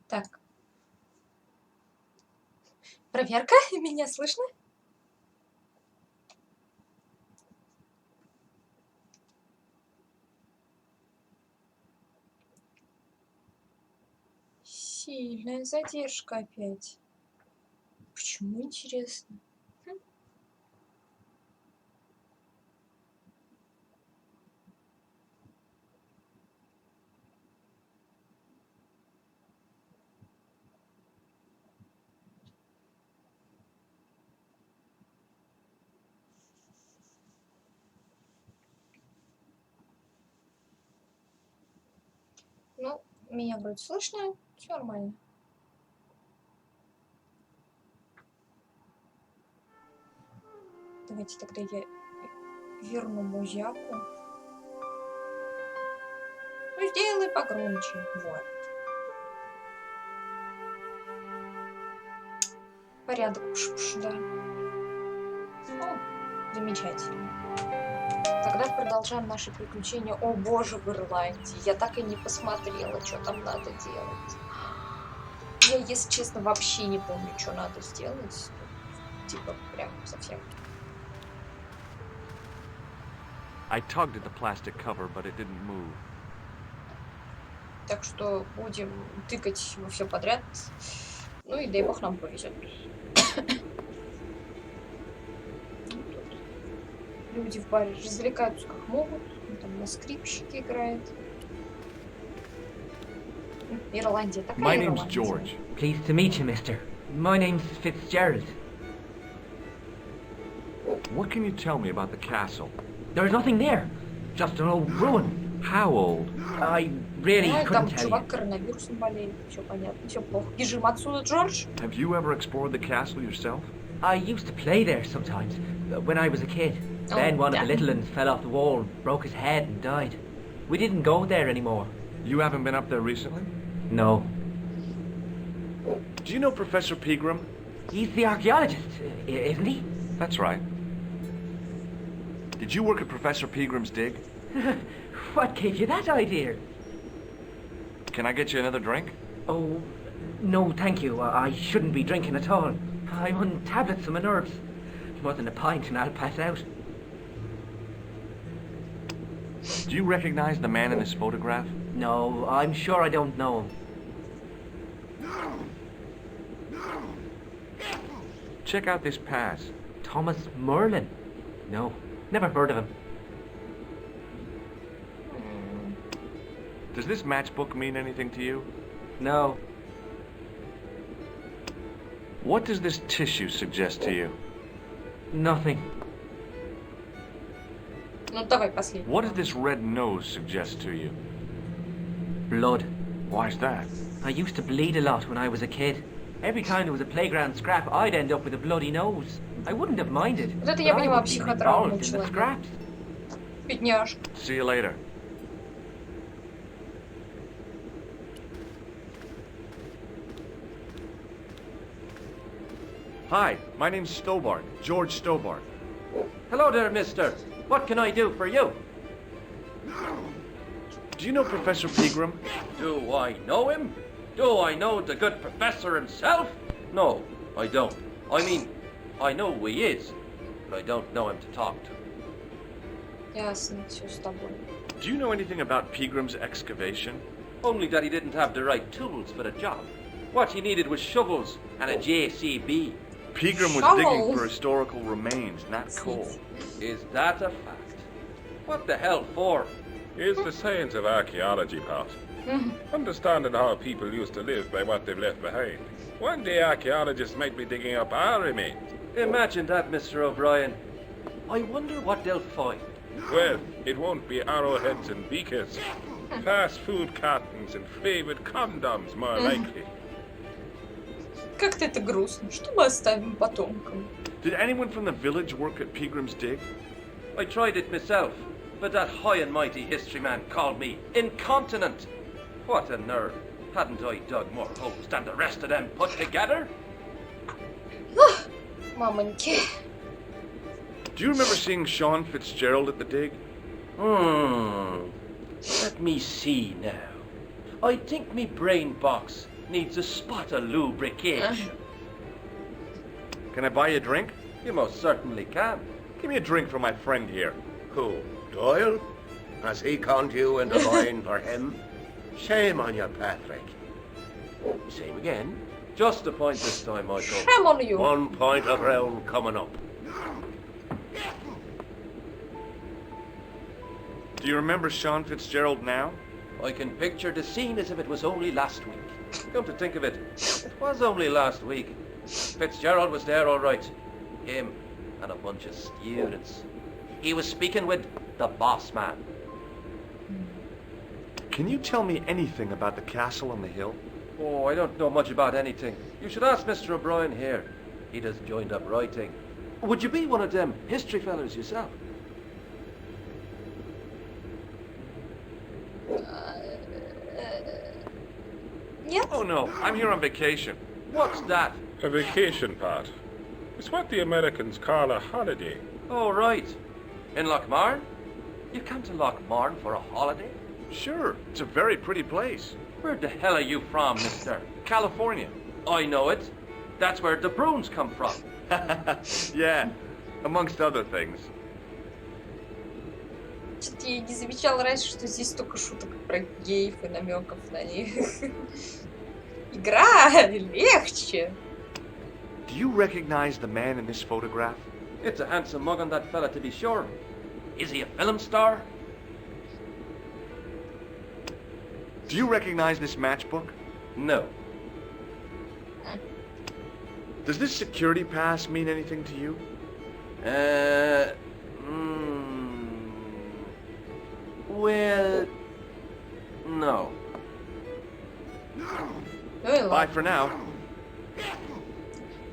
Так. Проверка. Меня слышно? Сильная задержка опять. Почему, интересно? Ну, меня вроде слышно, все нормально. Давайте тогда я верну музяку. Ну, сделай погромче. Вот. Порядок, да. О, замечательно. Тогда продолжаем наши приключения. О боже, в Ирландии. Я так и не посмотрела, что там надо делать. Я, если честно, вообще не помню, что надо сделать. Типа, прям совсем. I tugged at the plastic cover, but it didn't move. Так что будем тыкать во все подряд. Ну и дай бог нам повезет. Люди в баре развлекаются как могут. Там на скрипщике играет. Ирландия такая. My name's George. Pleased to meet you, mister. My name's Fitzgerald. What can you tell me about the castle? There's nothing there. Just an old ruin. How old? I really Ой, couldn't там tell чувак you. коронавирусом болеет. Все понятно, все плохо. Бежим отсюда, Джордж. Have you ever explored the castle yourself? I used to play there sometimes, when I was a kid. Then one of the little ones fell off the wall, broke his head and died. We didn't go there anymore. You haven't been up there recently? No. Do you know Professor Pegram? He's the archaeologist, isn't he? That's right. Did you work at Professor Pegram's dig? What gave you that idea? Can I get you another drink? Oh, no thank you. I shouldn't be drinking at all. I'm on tablets for my nerves. More than a pint and I'll pass out. Do you recognize the man in this photograph? No, I'm sure I don't know him. Check out this pass. Thomas Merlin? No, never heard of him. Does this matchbook mean anything to you? No. What does this tissue suggest to you? Nothing. Ну давай последний. What does this red nose suggest to you? Blood. Why's that? I used to bleed a lot when I was a kid. Every time there was a playground scrap, I'd end up with a bloody nose. I wouldn't have minded. Вот это but я I понимаю, wouldn't even психотравма involved in the человека. scraps. Бедняжка. See you later. Hi, my name's Stobart, George Stobart. Hello there, mister. What can I do for you? Do you know Professor Pegram? Do I know him? Do I know the good professor himself? No, I don't. I mean, I know who he is, but I don't know him to talk to. Ясно, все с тобой. Do you know anything about Pegram's excavation? Only that he didn't have the right tools for the job. What he needed was shovels and a JCB. Pegram was digging Shovels? for historical remains, not coal. Is that a fact? What the hell for? It's the science of archaeology, Pat. Understanding how people used to live by what they've left behind. One day archaeologists might be digging up our remains. Imagine that, Mr. O'Brien. I wonder what they'll find. Well, it won't be arrowheads and beakers. Fast food cartons and favorite condoms, more likely. Как-то это грустно. Что мы оставим потомкам? Did anyone from the village work at Pegram's dig? I tried it myself, but that high and mighty history man called me incontinent. What a nerve. Hadn't I dug more holes than the rest of them put together? Мамоньки. Do you remember seeing Sean Fitzgerald at the dig? Let me see now. I think me brain box needs a spot of lubrication. Can I buy you a drink? You most certainly can. Give me a drink for my friend here. Who, Doyle? Has he conned you into buying for him? Shame on you, Patrick. Same again. Just a point this time, Michael. Shame on you. 1 point of round coming up. Do you remember Sean Fitzgerald now? I can picture the scene as if it was only last week. Come to think of it, it was only last week. Fitzgerald was there all right. Him and a bunch of students. He was speaking with the boss man. Can you tell me anything about the castle on the hill? Oh, I don't know much about anything. You should ask Mr. O'Brien here. He does joined up writing. Would you be one of them history fellas yourself? Нет? Oh no, I'm here on vacation. What's that? A vacation, Pat. It's what the Americans call a holiday. Oh, right. In Lochmarn? You come to Lochmarn for a holiday? Sure, it's a very pretty place. Where the hell are you from, mister? California. I know it. That's where the Bruins come from. Yeah, amongst other things. Что-то я не замечала раньше, что здесь столько шуток про геев и намеков на них. Игра легче. Do you recognize the man in this photograph? It's a handsome mug on that fella, to be sure. Is he a film star? Do you recognize this matchbook? No. Does this security pass mean anything to you? Well, no. Ну и Bye ладно. for now.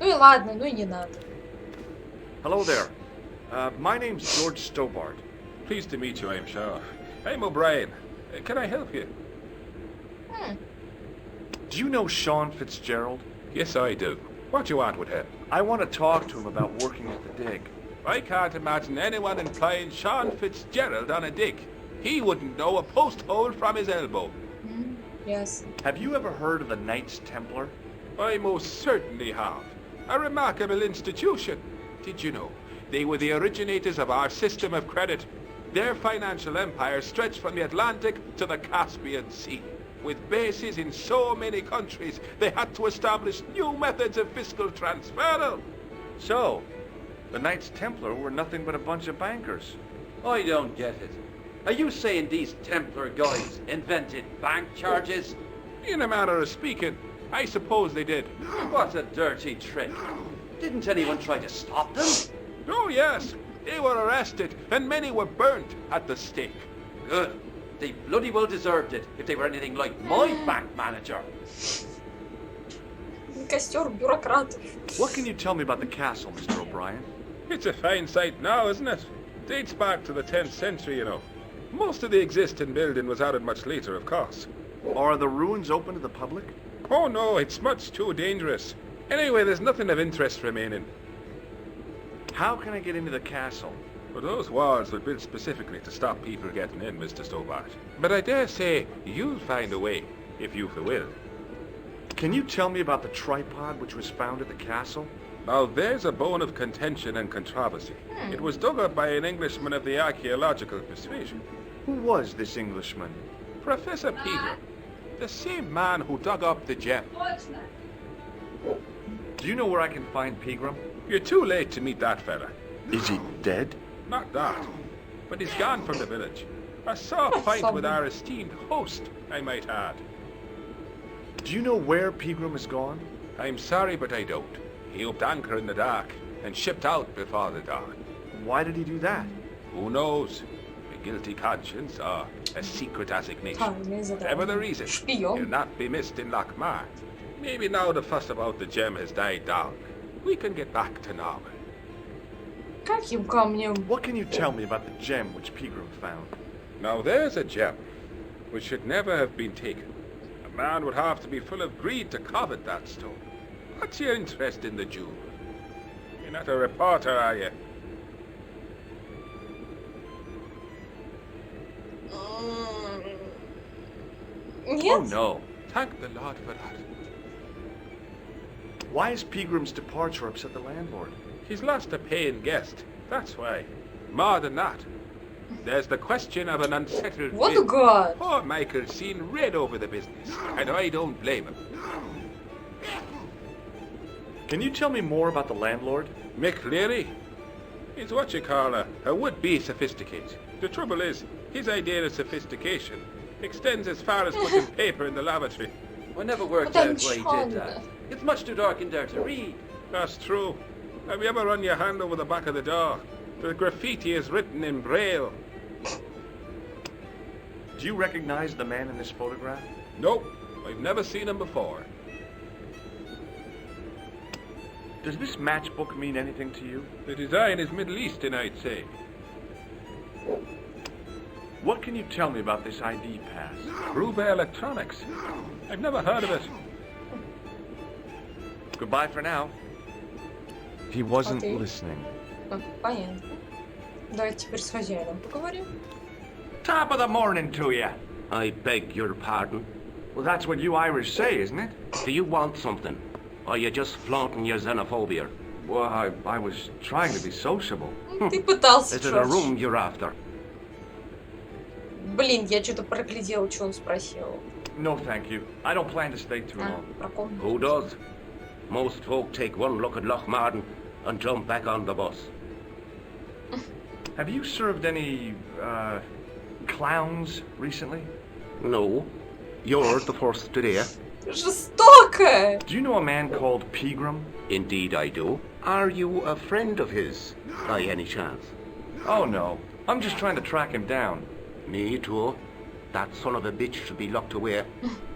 Ну и ладно, ну и не надо. Hello there. My name's George Stobart. Pleased to meet you, I'm sure. I'm O'Brien. Can I help you? Do you know Sean Fitzgerald? Yes, I do. What do you want with him? I want to talk to him about working at the dig. I can't imagine anyone employing Sean Fitzgerald on a dig. He wouldn't know a post hole from his elbow. Yes. Have you ever heard of the Knights Templar? I most certainly have. A remarkable institution. Did you know? They were the originators of our system of credit. Their financial empire stretched from the Atlantic to the Caspian Sea. With bases in so many countries, they had to establish new methods of fiscal transfer. So, the Knights Templar were nothing but a bunch of bankers. I don't get it. Are you saying these Templar guys invented bank charges? In a manner of speaking, I suppose they did. What a dirty trick. Didn't anyone try to stop them? Oh yes, they were arrested and many were burnt at the stake. Good. They bloody well deserved it if they were anything like my bank manager. Костер бюрократов. What can you tell me about the castle, Mr. O'Brien? It's a fine sight now, isn't it? Dates back to the 10th century, you know. Most of the existing building was added much later, of course. Are the ruins open to the public? Oh no, it's much too dangerous. Anyway, there's nothing of interest remaining. How can I get into the castle? But those walls were built specifically to stop people getting in, Mr. Stobart. But I dare say you'll find a way, if you've the will. Can you tell me about the tripod which was found at the castle? Now there's a bone of contention and controversy. It was dug up by an Englishman of the archaeological persuasion. Who was this Englishman? Professor Peter, the same man who dug up the gem. Do you know where I can find Pegram? You're too late to meet that fella. Is he dead? Not that, but he's gone from the village. A sore point with our esteemed host, I might add. Do you know where Pegram has gone? I'm sorry, but I don't. He upped anchor in the dark and shipped out before the dawn. Why did he do that? Who knows? A guilty conscience or a secret assignation. Тайные задания. Whatever the reason, he'll Шпион. not be missed in Lochmarn. Maybe now the fuss about the gem has died down, we can get back to normal. Каким камнем? What can you tell me about the gem which Pegram found? Now there's a gem which should never have been taken. A man would have to be full of greed to covet that stone. What's your interest in the jewel? You're not a reporter, are you? Нет? Oh no. Thank the Lord for that. Why is Peagram's departure upset the landlord? He's lost a paying guest. That's why. More than that. There's the question of an unsettled Вот bill. гад. Poor Michael's seen red over the business, and I don't blame him. Can you tell me more about the landlord? Mick Leary? He's what you call a would-be sophisticate. The trouble is, his idea of sophistication extends as far as putting paper in the lavatory. I never worked Вот out why he did that. It's much too dark in there to read. That's true. Have you ever run your hand over the back of the door? The graffiti is written in Braille. Do you recognize the man in this photograph? Nope, I've never seen him before. Does this matchbook mean anything to you? The design is Middle Eastern, I'd say. What can you tell me about this ID pass? Ruba Electronics. I've never heard of it. Goodbye for now. He wasn't Okay. listening. Понятно. Давайте теперь с хозяином поговорим. Top of the morning to you. I beg your pardon. Well, that's what you Irish say, isn't it? Do you want something? Or are you just flaunting your xenophobia? Well, I was trying to be sociable. Ты пытался, Is it a Джордж. room you're after? Блин, я что-то проглядела, что он спросил. No, thank you. I don't plan to stay too А, long. про комнату. Who does? Most folk take one look at Lochmarden and jump back on the bus. Have you served any, clowns recently? No. You're the first today. Жестоко! Do you know a man called Peagram? Indeed I do. Are you a friend of his, by any chance? Oh, no. I'm just trying to track him down. Me too. That son of a bitch should be locked away.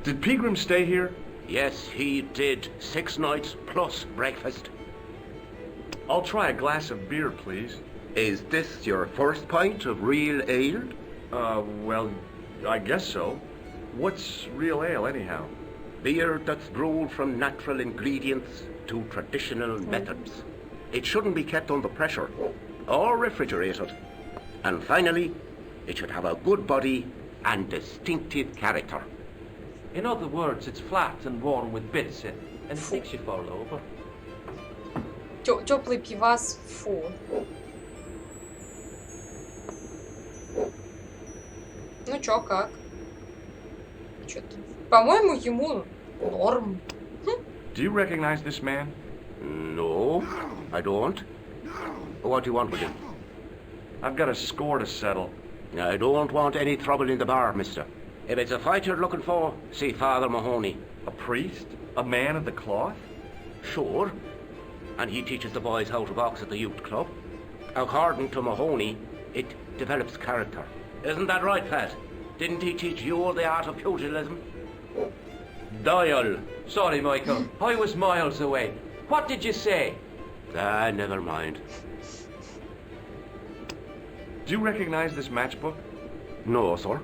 Did Peagram stay here? Yes, he did. 6 nights plus breakfast. I'll try a glass of beer, please. Is this your first pint of real ale? Well, I guess so. What's real ale, anyhow? Beer that's brewed from natural ingredients to traditional methods. It shouldn't be kept under pressure or refrigerated. And finally, it should have a good body and distinctive character. In other words, it's flat and worn with bits in, and it makes you fall over. Теплый пивас, фу. Ну чё, как? Чё-то... По-моему, ему норм. Do you recognize this man? No, I don't. What do you want with him? I've got a score to settle. I don't want any trouble in the bar, mister. If it's a fight you're looking for, see Father Mahoney. A priest? A man of the cloth? Sure. And he teaches the boys how to box at the youth club. According to Mahoney, it develops character. Isn't that right, Pat? Didn't he teach you the art of pugilism? Doyle. Sorry, Michael. I was miles away. What did you say? Ah, never mind. Do you recognize this matchbook? No, sir.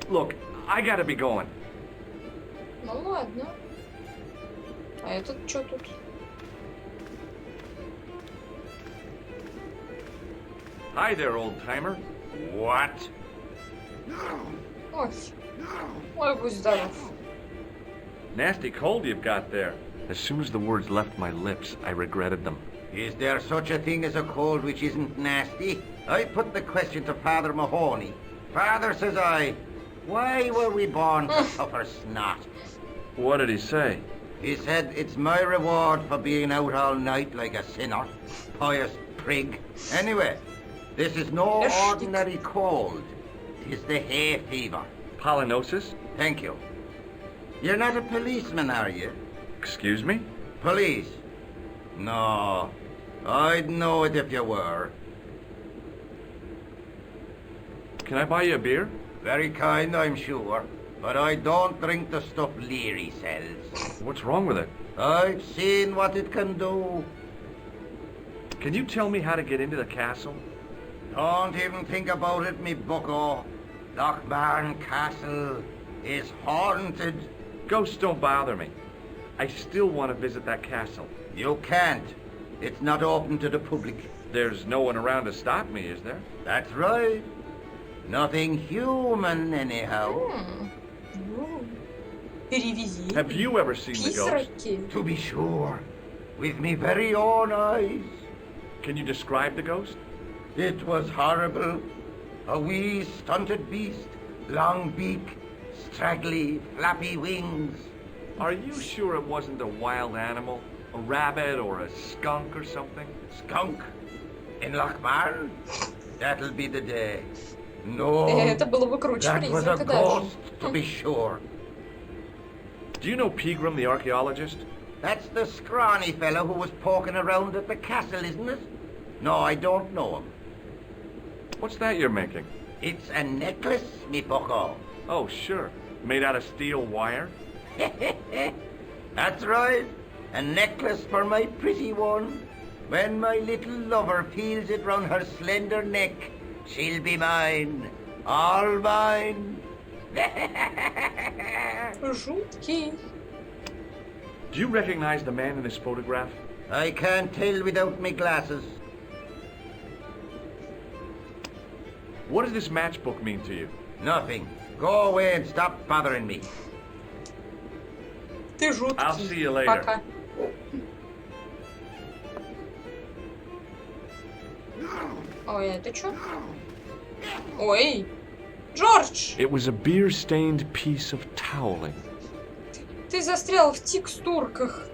Look, I gotta be going. Ну ладно. А этот чё тут? Hi there, old-timer. What? Ой. Ой, будь здоров. Nasty cold you've got there. As soon as the words left my lips, I regretted them. Is there such a thing as a cold which isn't nasty? I put the question to Father Mahoney. Father, says I, why were we born to suffer snot? What did he say? He said, it's my reward for being out all night like a sinner. Pious prig. Anyway, this is no ordinary cold. It is the hay fever. Pollinosis? Thank you. You're not a policeman, are you? Excuse me? Police? No. I'd know it if you were. Can I buy you a beer? Very kind, I'm sure. But I don't drink the stuff Leary sells. What's wrong with it? I've seen what it can do. Can you tell me how to get into the castle? Don't even think about it, me bucko. Lochmarn Castle is haunted. Ghosts don't bother me. I still want to visit that castle. You can't. It's not open to the public. There's no one around to stop me, is there? That's right. Nothing human, anyhow. Перевези. Have you ever seen the ghost? Призраки. To be sure, with me very own eyes. Can you describe the ghost? It was horrible. A wee stunted beast, long beak, straggly, flappy wings. Are you sure it wasn't a wild animal? A rabbit or a skunk or something? Skunk in Lochmarn? That'll be the day. No, Это было бы круче that was a призрака даже. ghost, to be sure. Do you know Pegram, the archaeologist? That's the scrawny fellow who was poking around at the castle, isn't it? No, I don't know him. What's that you're making? It's a necklace, me bucko. Oh, sure. Made out of steel wire? That's right. A necklace for my pretty one. When my little lover peels it round her slender neck, she'll be mine. All mine. Жуткий. Do you recognize the man in this photograph? I can't tell without my glasses. What does this matchbook mean to you? Nothing. Go away and stop bothering me. Ты жуткий. I'll see you later. Пока. Ой, это что? Ой, Джордж, It was a beer-stained piece of toweling. ты застрял в текстурках.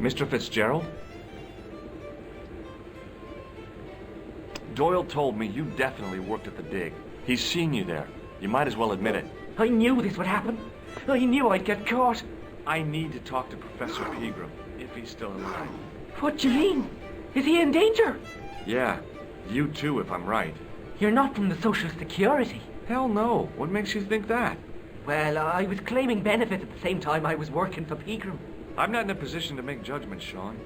Mr. Fitzgerald? Doyle told me you definitely worked at the dig. He's seen you there. You might as well admit it. I knew this would happen. I knew I'd get caught. I need to talk to Professor Pegram, if he's still alive. What do you mean? Is he in danger? Yeah, you too, if I'm right. You're not from the Social Security. Hell no. What makes you think that? Well, I was claiming benefits at the same time I was working for Pegram. I'm not in a position to make judgments, Sean.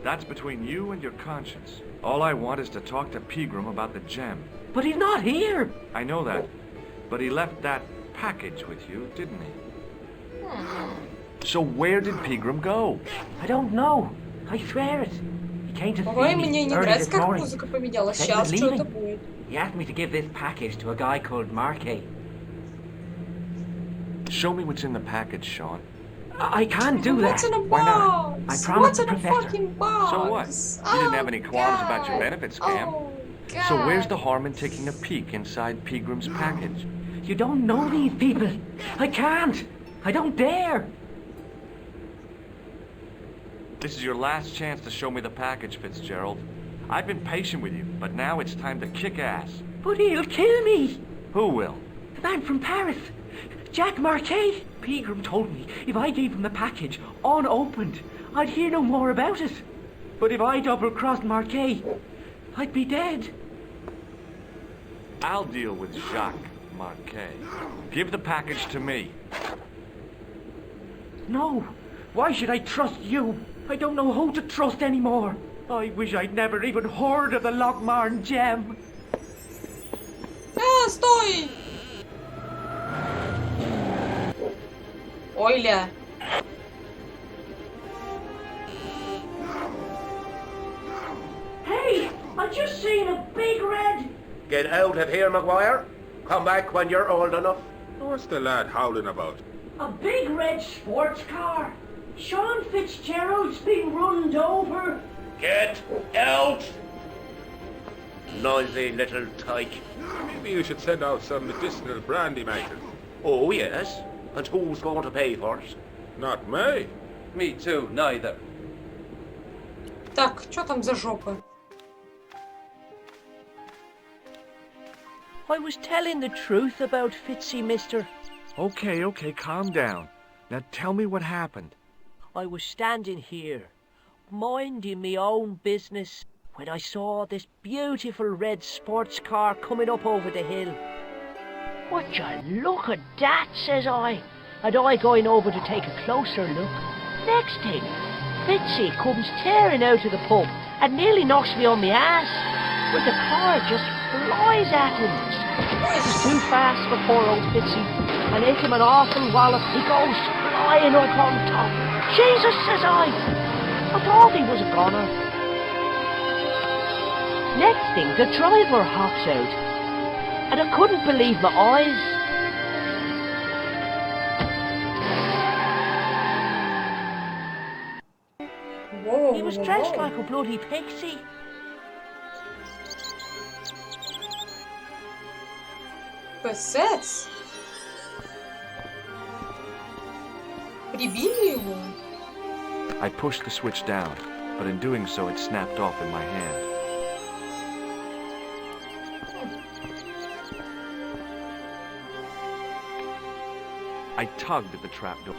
That's between you and your conscience. All I want is to talk to Pegram about the gem. But he's not here. I know that. But he left that package with you, didn't he? So where did Pegram go? I don't know. I swear it. He came to see Ой, me мне не early нравится, this как morning. музыка поменялась. Said he was Сейчас что это leaving. будет? He asked me to give this package to a guy called Marquet. Show me what's in the package, Sean. I can't do that. What's in a Why not? box? I promised What's the in a professor. fucking box? So what? You didn't have any qualms about your benefits scam. Oh, So where's the God. harm in taking a peek inside Pegram's package? You don't know these people. I can't. I don't dare. This is your last chance to show me the package, Fitzgerald. I've been patient with you, but now it's time to kick ass. But he'll kill me. Who will? The man from Paris. Jack Marquet. Pegram told me if I gave him the package unopened, I'd hear no more about it. But if I double-crossed Marquet, I'd be dead. I'll deal with Jacques Marquet. Give the package to me. No. Why should I trust you? I don't know who to trust anymore. I wish I'd never even heard of the Lochmarn gem. Стой! Ойля. Hey, I just seen a big red... Get out of here, Maguire. Come back when you're old enough. What's the lad howling about? A big red sports car. Sean Fitzgerald's been runned over. Get out! Noisy little tyke. Maybe you should send out some medicinal brandy makers. Oh, yes. And who's going to pay for it? Not me. Me too, neither. Так, что там за жопа? I was telling the truth about Fitzy, mister. Okay, calm down. Now tell me what happened. I was standing here, minding me own business, when I saw this beautiful red sports car coming up over the hill. Would you look at that, says I, and I going over to take a closer look. Next thing, Fitzy comes tearing out of the pub and nearly knocks me on my ass, but the car just flies at him. It was too fast for poor old Fitzy, and hit him an awful wallop. He goes flying up on top. Jesus, says I thought he was a goner. Next thing, the driver hops out. and I couldn't believe my eyes. Воу, He was воу, dressed воу. like a bloody pixie. Песец? Прибили его? I pushed the switch down, but in doing so it snapped off in my hand. I tugged at the trapdoor.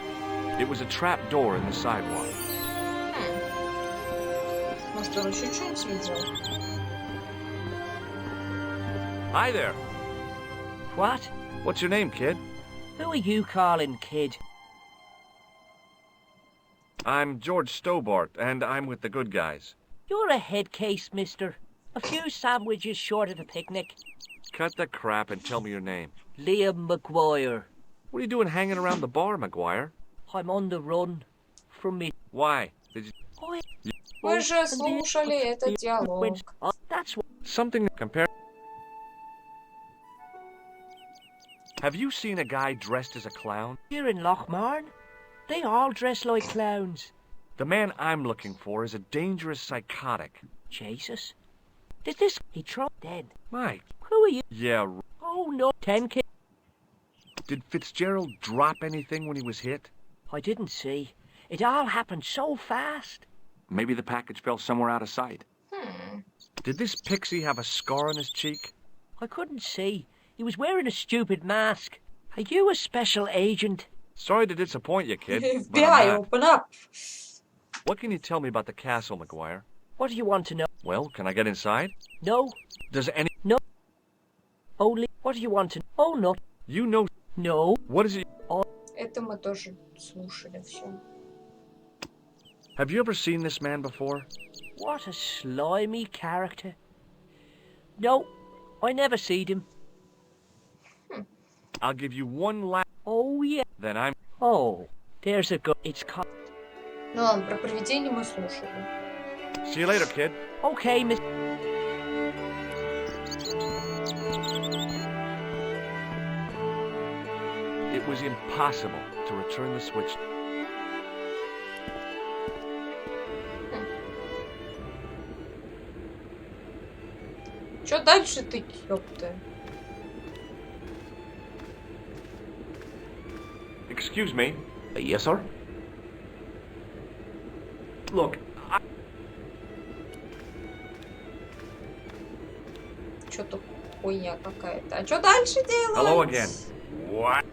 It was a trapdoor in the sidewalk. Может, он еще что-нибудь видел? Hi there. What? What's your name, kid? Who are you calling kid? I'm George Stobart, and I'm with the good guys. You're a head case, mister. A few sandwiches short of a picnic. Cut the crap and tell me your name. Liam McGuire. What are you doing hanging around the bar, McGuire? I'm on the run from me. Why? Did you... Мы же слушали этот диалог. That's what. Something compare... Have you seen a guy dressed as a clown? Here in Lochmarn, they all dress like clowns. The man I'm looking for is a dangerous psychotic. Jesus. Did this... He dropped dead. Mike. Who are you? Yeah, Oh no. 10 kids. did Fitzgerald drop anything when he was hit? I didn't see. It all happened so fast. Maybe the package fell somewhere out of sight. Did this pixie have a scar on his cheek? I couldn't see. He was wearing a stupid mask. Are you a special agent? Sorry to disappoint you, kid. but I'm FBI, not. open up. What can you tell me about the castle, McGuire? What do you want to know? Well, can I get inside? No. Does any... Only. What do you want to know? Oh no. You know... No. What is it... Это мы тоже слушали все. Have you ever seen this man before? What a slimy character. No. I never seen him. I'll give you one last... Oh yeah. Then I'm... Oh. There's a go. It's called. Ну ладно, про привидение мы слушали. See you later, kid. Okay, miss. It was impossible to return the switch. Чё дальше ты, ёпта? Excuse me. Yes, sir? Look, Чё-то хуйня какая-то. А чё дальше делать? hello again. What?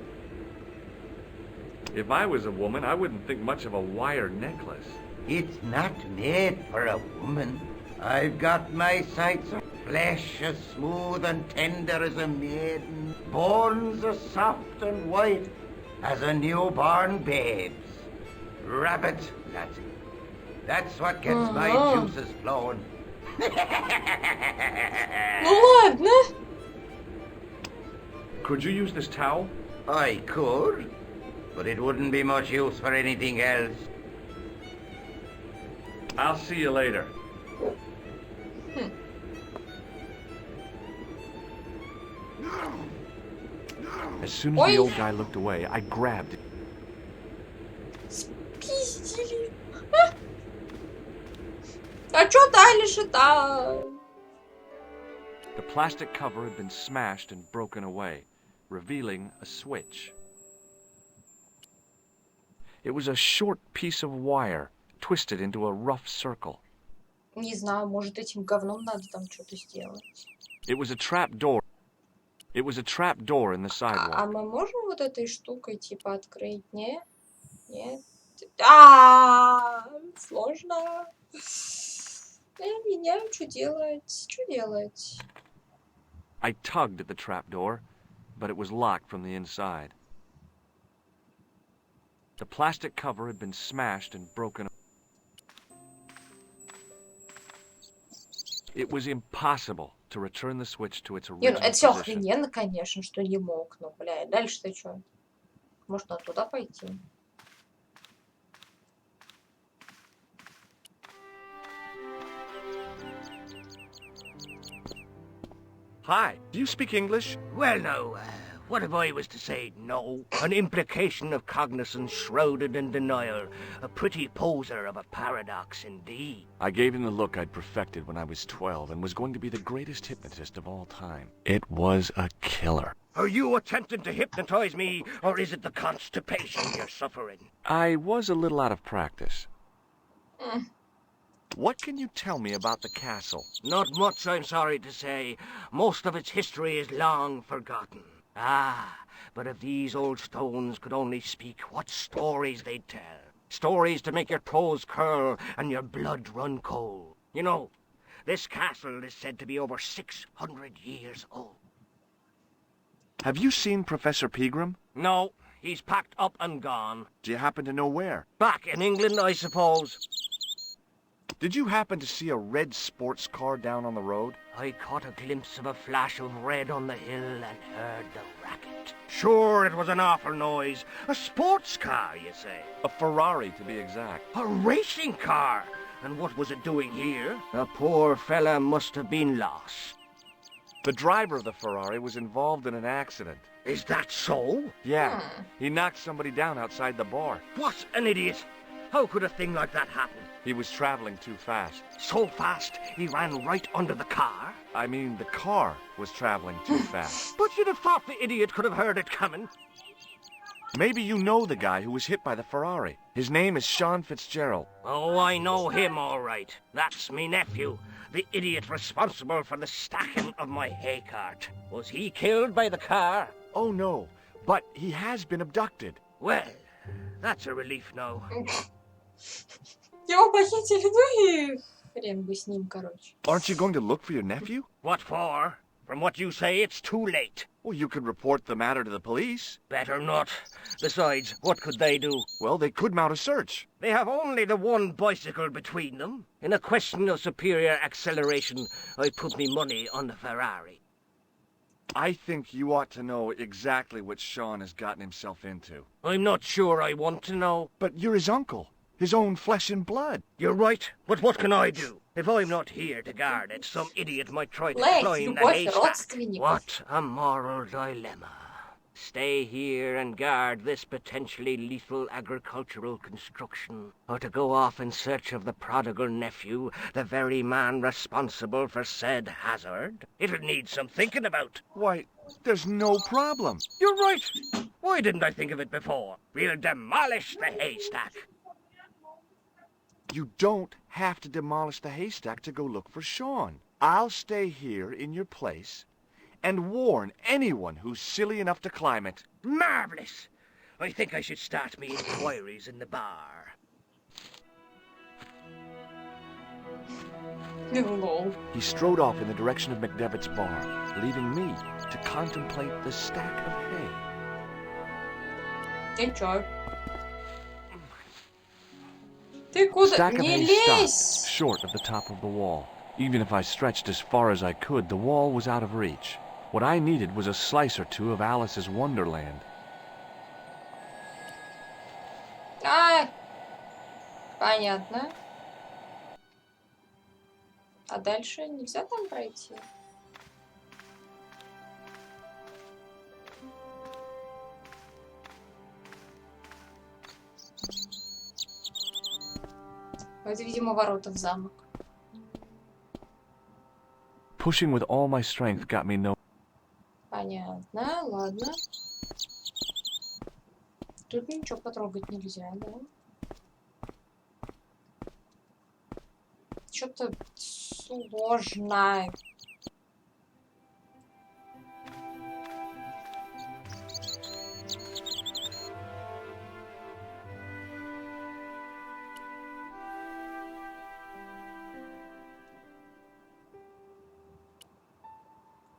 If I was a woman, I wouldn't think much of a wire necklace. It's not made for a woman. I've got my sights on flesh as smooth and tender as a maiden, bones as soft and white as a newborn babe's. Rabbit, lads. That's what gets my juices flowing. Ну ладно. Could you use this towel? I could, but it wouldn't be much use for anything else. I'll see you later. As soon as Ой. the old guy looked away, I grabbed it. Спиздили. А чё дальше-то? The plastic cover had been smashed and broken away, revealing a switch. It was a short piece of wire, twisted into a rough circle. Не знаю, может этим говном надо там что-то сделать. It was a trap door. It was a trap door in the А sidewalk. мы можем вот этой штукой типа открыть? Не? Нет? Сложно. Я не знаю, что делать. Что делать? I tugged at the trap door, but it was locked from the inside. The plastic cover had been smashed and broken. It was impossible to return the switch to its Не, ну original это все position. охрененно, конечно, что не мог. Ну, блядь, дальше-то что? Может, надо туда пойти? Hi, do you speak English? Well, now, what if I was to say no? An implication of cognizance shrouded in denial. A pretty poser of a paradox indeed. I gave him the look I'd perfected when I was 12 and was going to be the greatest hypnotist of all time. It was a killer. Are you attempting to hypnotize me, or is it the constipation you're suffering? I was a little out of practice. What can you tell me about the castle? Not much, I'm sorry to say. Most of its history is long forgotten. Ah, but if these old stones could only speak, what stories they'd tell. Stories to make your toes curl and your blood run cold. You know, this castle is said to be over 600 years old. Have you seen Professor Pegram? No, he's packed up and gone. Do you happen to know where? Back in England, I suppose. Did you happen to see a red sports car down on the road? I caught a glimpse of a flash of red on the hill and heard the racket. Sure, it was an awful noise. A sports car, you say? A Ferrari, to be exact. A racing car? And what was it doing here? The poor fella must have been lost. The driver of the Ferrari was involved in an accident. Is that so? Yeah, he knocked somebody down outside the bar. What an idiot! How could a thing like that happen? He was traveling too fast. So fast, he ran right under the car? I mean, the car was traveling too fast. But you'd have thought the idiot could have heard it coming. Maybe you know the guy who was hit by the Ferrari. His name is Sean Fitzgerald. Oh, I know him all right. That's me nephew, the idiot responsible for the stacking of my hay cart. Was he killed by the car? Oh, no, but he has been abducted. Well, that's a relief now. Его похитили, ну и хрен бы с ним, короче. Aren't you going to look for your nephew? What for? From what you say, it's too late. Well, you could report the matter to the police. Better not. Besides, what could they do? Well, they could mount a search. They have only the one bicycle between them. In a question of superior acceleration, I put me money on the Ferrari. I think you ought to know exactly what Sean has gotten himself into. I'm not sure I want to know. But you're his uncle. His own flesh and blood. You're right, but what can I do? If I'm not here to guard it, some idiot might try to Блядь, climb the любовь haystack. родственников. What a moral dilemma. Stay here and guard this potentially lethal agricultural construction, or to go off in search of the prodigal nephew, the very man responsible for said hazard? It'll need some thinking about. Why, there's no problem. You're right. Why didn't I think of it before? We'll demolish the haystack. You don't have to demolish the haystack to go look for Sean. I'll stay here in your place and warn anyone who's silly enough to climb it. Marvellous! I think I should start me inquiries in the bar. Лол. He strode off in the direction of McDevitt's bar, leaving me to contemplate the stack of hay. Ты чё? Ты куда? Stack of Не hay лезь! stopped short of the top of the wall. Even if I stretched as far as I could, the wall was out of reach. What I needed was a slice or two of Alice's Wonderland. А, понятно. А дальше нельзя там пройти? Это, видимо, ворота в замок. Pushing with all my strength got me no... Понятно, ладно. Тут ничего потрогать нельзя, да? Что-то сложно.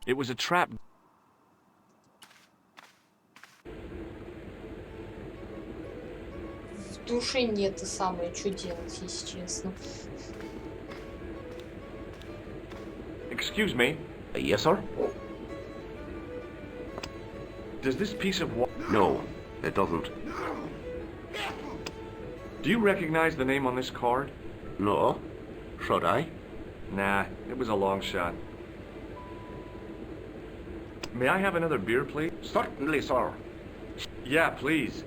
It was a trap. В душе нет и самое, что делать, если честно. Excuse me. Yes, sir? Does this piece of wall... No, it doesn't. Do you recognize the name on this card? No. Should I? Nah, it was a long shot. May I have another beer, please? Certainly, sir. Yeah, please.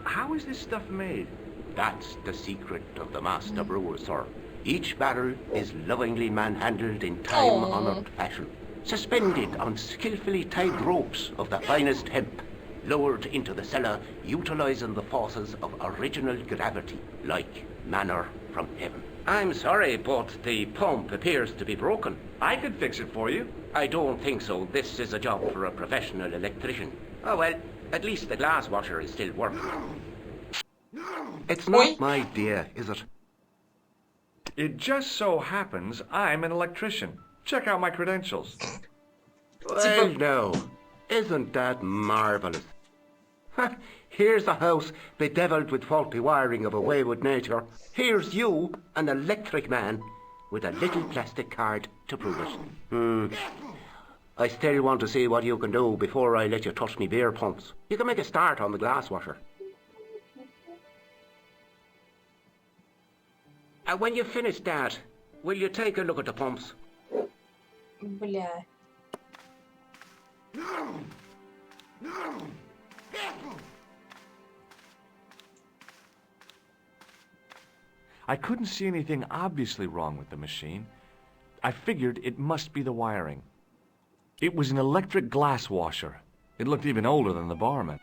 How is this stuff made? That's the secret of the master brewer, sir. Each barrel is lovingly manhandled in time-honored fashion, suspended on skillfully tied ropes of the finest hemp, lowered into the cellar, utilizing the forces of original gravity, like manna from heaven. I'm sorry, but the pump appears to be broken. I could fix it for you. I don't think so. This is a job for a professional electrician. Oh, well, at least the glass washer is still working. It's not my idea, is it? It just so happens I'm an electrician. Check out my credentials. Well, no. Isn't that marvelous? Here's a house bedeviled with faulty wiring of a wayward nature. Here's you, an electric man, with a little plastic card to prove it. I still want to see what you can do before I let you touch me beer pumps. You can make a start on the glass washer. And when you finish that, will you take a look at the pumps? Бля. I couldn't see anything obviously wrong with the machine. I figured it must be the wiring. It was an electric glass washer. It looked even older than the barman.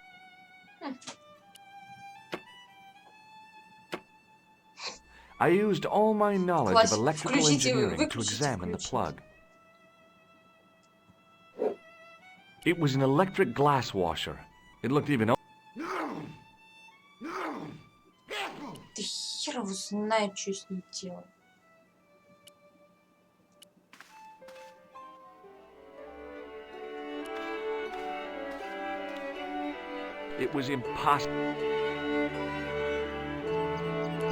I used all my knowledge of electrical engineering to examine the plug. It was an electric glass washer. It looked even older. Ты хер его знает, что с ним делать. It was impossible.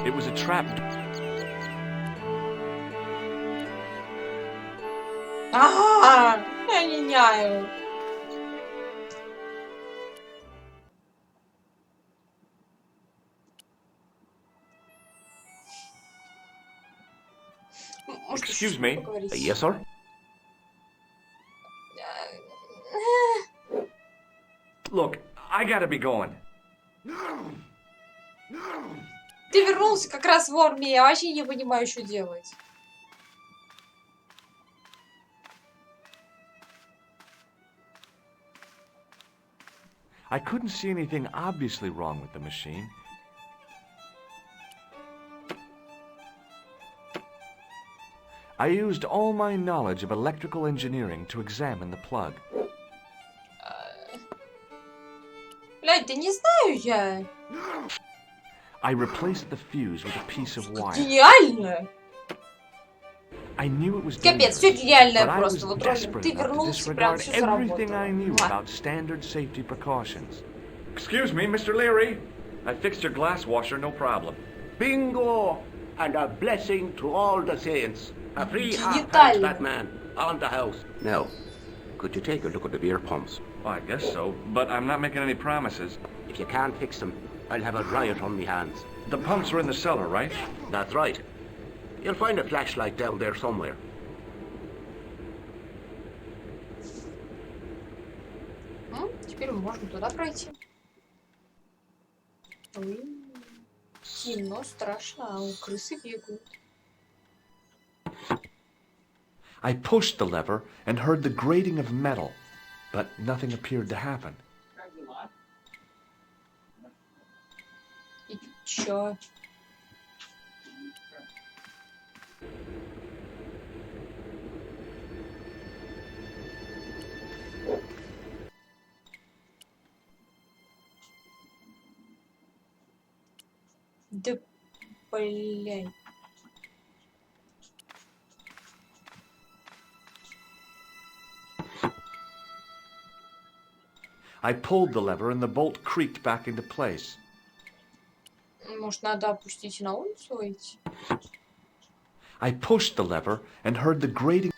It was a trap. Я не знаю. Excuse me. Yes, sir? Look, I gotta be going. Ты вернулся как раз вовремя, я вообще не понимаю, что делать. I couldn't see anything obviously wrong with the machine. I used all my knowledge of electrical engineering to examine the plug. Блядь, да не знаю я. I replaced the fuse with a piece of wire. Гениально. I knew it was Капец, dangerous, все гениальное but I просто. was Вот desperate ты enough to вернулся, прям disregard все everything I knew заработало. about standard safety precautions. Excuse me, Mr. Leary. I fixed your glass washer, no problem. Bingo! And a blessing to all the saints. A free half Детально. that man on the house. Now, could you take a look at the beer pumps? Well, I guess so, but I'm not making any promises. If you can't fix them, I'll have a riot on me hands. The pumps are in the cellar, right? That's right. You'll find a flashlight down there somewhere. Теперь можно туда пройти. Ой, темно, страшно, а у крысы бегают. I pushed the lever and heard the grating of metal, but nothing appeared to happen. И чё? Да, блядь. I pulled the lever and the bolt creaked back into place. Может, надо опустить и на улицу выйти? I pushed the lever and heard the grating.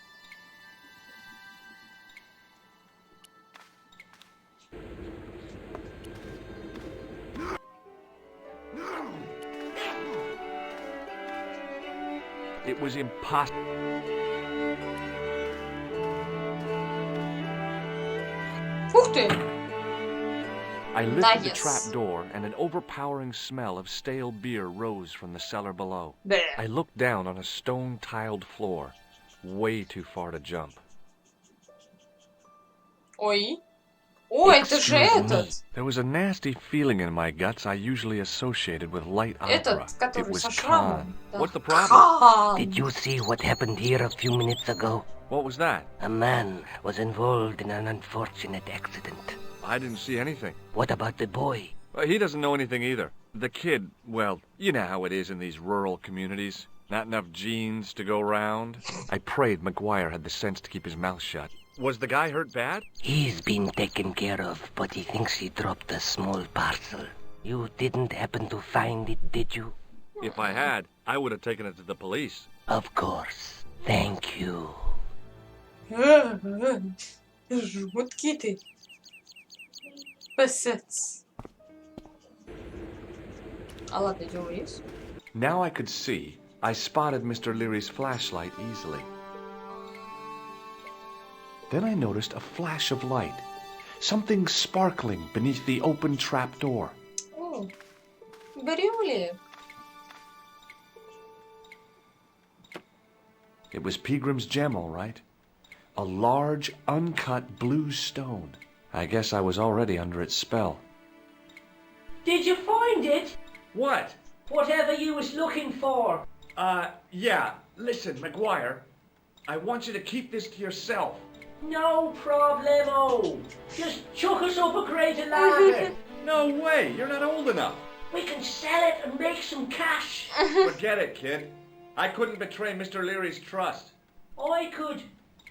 It was impossible. ты! I lifted the Nice. trap door, and an overpowering smell of stale beer rose from the cellar below. Bleh. I looked down on a stone-tiled floor, way too far to jump. Ой. О, это же Excuse me. этот. There was a nasty feeling in my guts I usually associated with light opera. Этот, It который was со Khan. шрамом. Да. What's the problem? Кхан. Did you see what happened here a few minutes ago? What was that? A man was involved in an unfortunate accident. I didn't see anything. What about the boy? He doesn't know anything either. The kid, well, you know how it is in these rural communities. Not enough genes to go round. I prayed McGuire had the sense to keep his mouth shut. Was the guy hurt bad? He's been taken care of, but he thinks he dropped a small parcel. You didn't happen to find it, did you? If I had, I would have taken it to the police. Of course. Thank you. Жуткий ты. Песец. А ладно, идем вниз. Now I could see. I spotted Mr. Leary's flashlight easily. Then I noticed a flash of light. Something sparkling beneath the open trap door. О, брюли. It was Peagram's gem, all right. A large, uncut blue stone. I guess I was already under its spell. Did you find it? What? Whatever you was looking for. Yeah. Listen, McGuire. I want you to keep this to yourself. No problemo. Just chuck us up a crate of lager. No way. You're not old enough. We can sell it and make some cash. Forget it, kid. I couldn't betray Mr. Leary's trust. I could,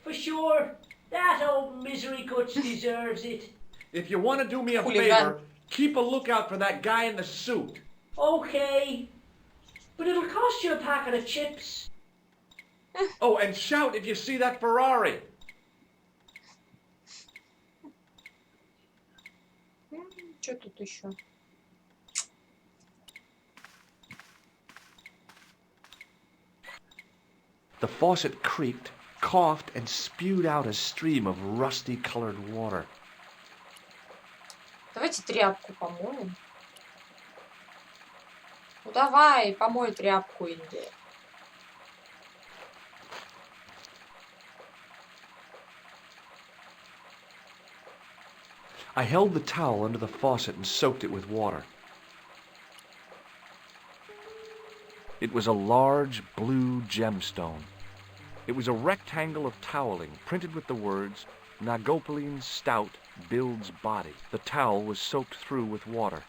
for sure. That old misery guts deserves it. If you want to do me a Hooligan. favor, keep a lookout for that guy in the suit. Okay. But it'll cost you a packet of chips. Oh, and shout if you see that Ferrari. Что тут еще? The faucet creaked, coughed, and spewed out a stream of rusty-colored water. Давайте тряпку помоем. Ну давай, помой тряпку, Инди. I held the towel under the faucet and soaked it with water. It was a large blue gemstone. It was a rectangle of toweling printed with the words, Nagopaline Stout builds body. The towel was soaked through with water.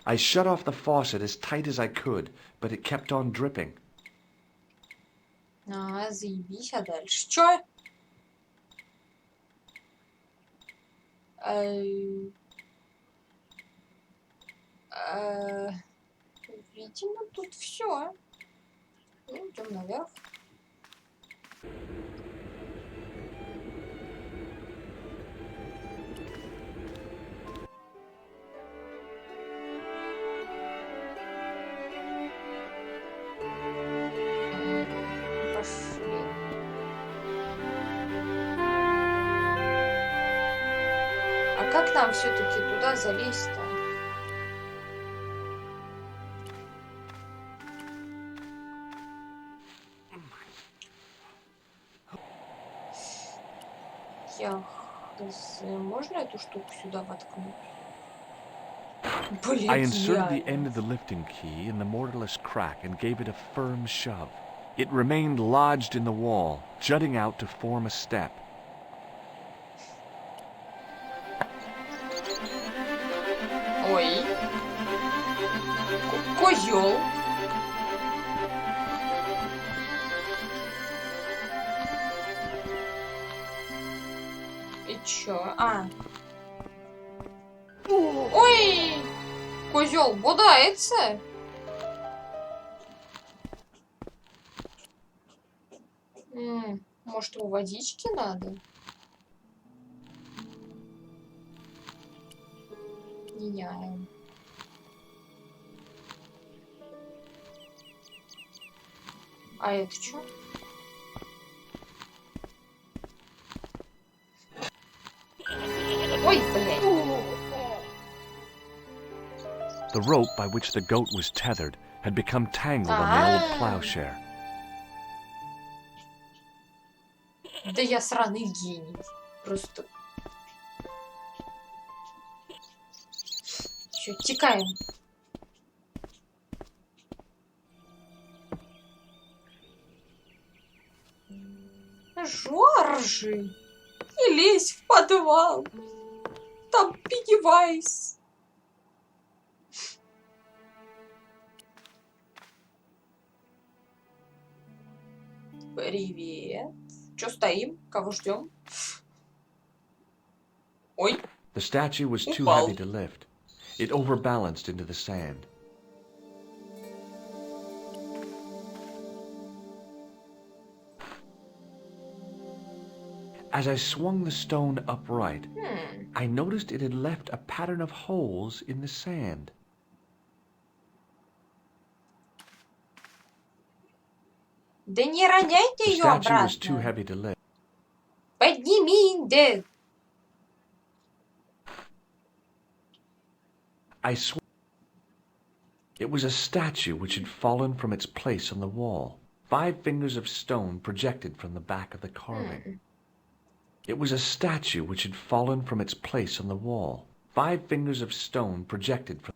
I shut off the faucet as tight as I could, but it kept on dripping. Заебись, а дальше? Чё? Видимо, тут все. Ну, идем наверх. Пошли. А как нам все-таки туда залезть-то? Можно эту штуку сюда воткнуть? Блин, I inserted the реально. end of the lifting key in the mortarless crack and gave it a firm shove. It remained lodged in the wall, jutting out to form a step. Ой. Козел. И чё? Ой! Козел бодается. Может, его водички надо? Меняем. А это что? Ой, блядь. The rope by which the goat was tethered had become tangled on the old plowshare. Да я сраный гений. Просто. Все, текаем. Жоржи, не лезь в подвал. Там Пеннивайз. Привет. Чё стоим? Кого ждем? Ой. The statue was too Упал. heavy to lift. It overbalanced into the sand. As I swung the stone upright, I noticed it had left a pattern of holes in the sand. Да не роняйте The ее statue was too обратно. heavy to lift. Подними, да. It was a statue which had fallen from its place on the wall. 5 fingers of stone projected from the back of the carving. It was a statue which had fallen from its place on the wall. 5 fingers of stone projected from...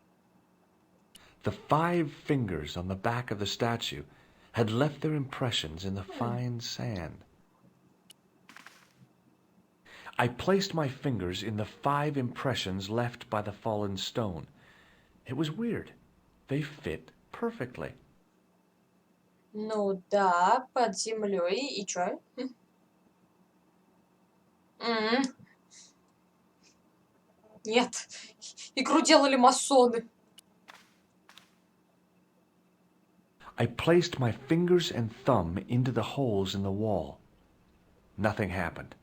The 5 fingers on the back of the statue had left their impressions in the fine sand. I placed my fingers in the 5 impressions left by the fallen stone. It was weird. They fit perfectly. Ну да, под землей. И чё? Нет. Игру делали масоны. I placed my fingers and thumb into the holes in the wall. Nothing happened.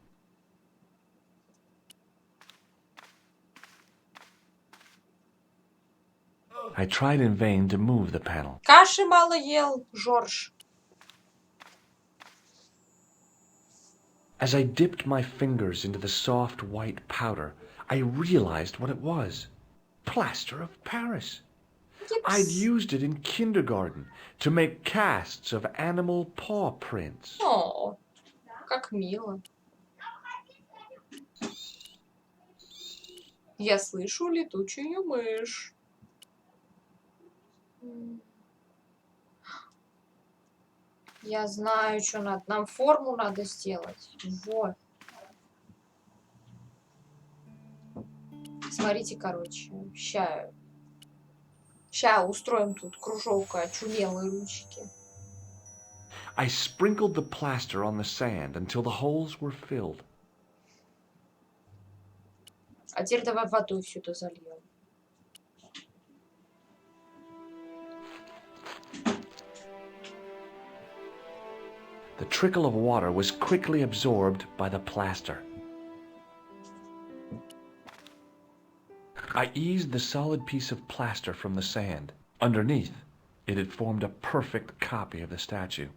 I tried in vain to move the panel. Каши мало ел, Жорж. As I dipped my fingers into the soft white powder, I realized what it was. Plaster of Paris. I'd used it in kindergarten to make casts of animal paw prints. О, как мило. Я слышу летучую мышь. Я знаю, что надо. Нам форму надо сделать. Вот. Смотрите, короче. Ща устроим тут кружок очумелой ручки. I sprinkled the plaster on the sand until the holes were filled. А теперь давай водой все это зальем. The trickle of water was quickly absorbed by the plaster. I eased the solid piece of plaster from the sand. Underneath, it had formed a perfect copy of the statue.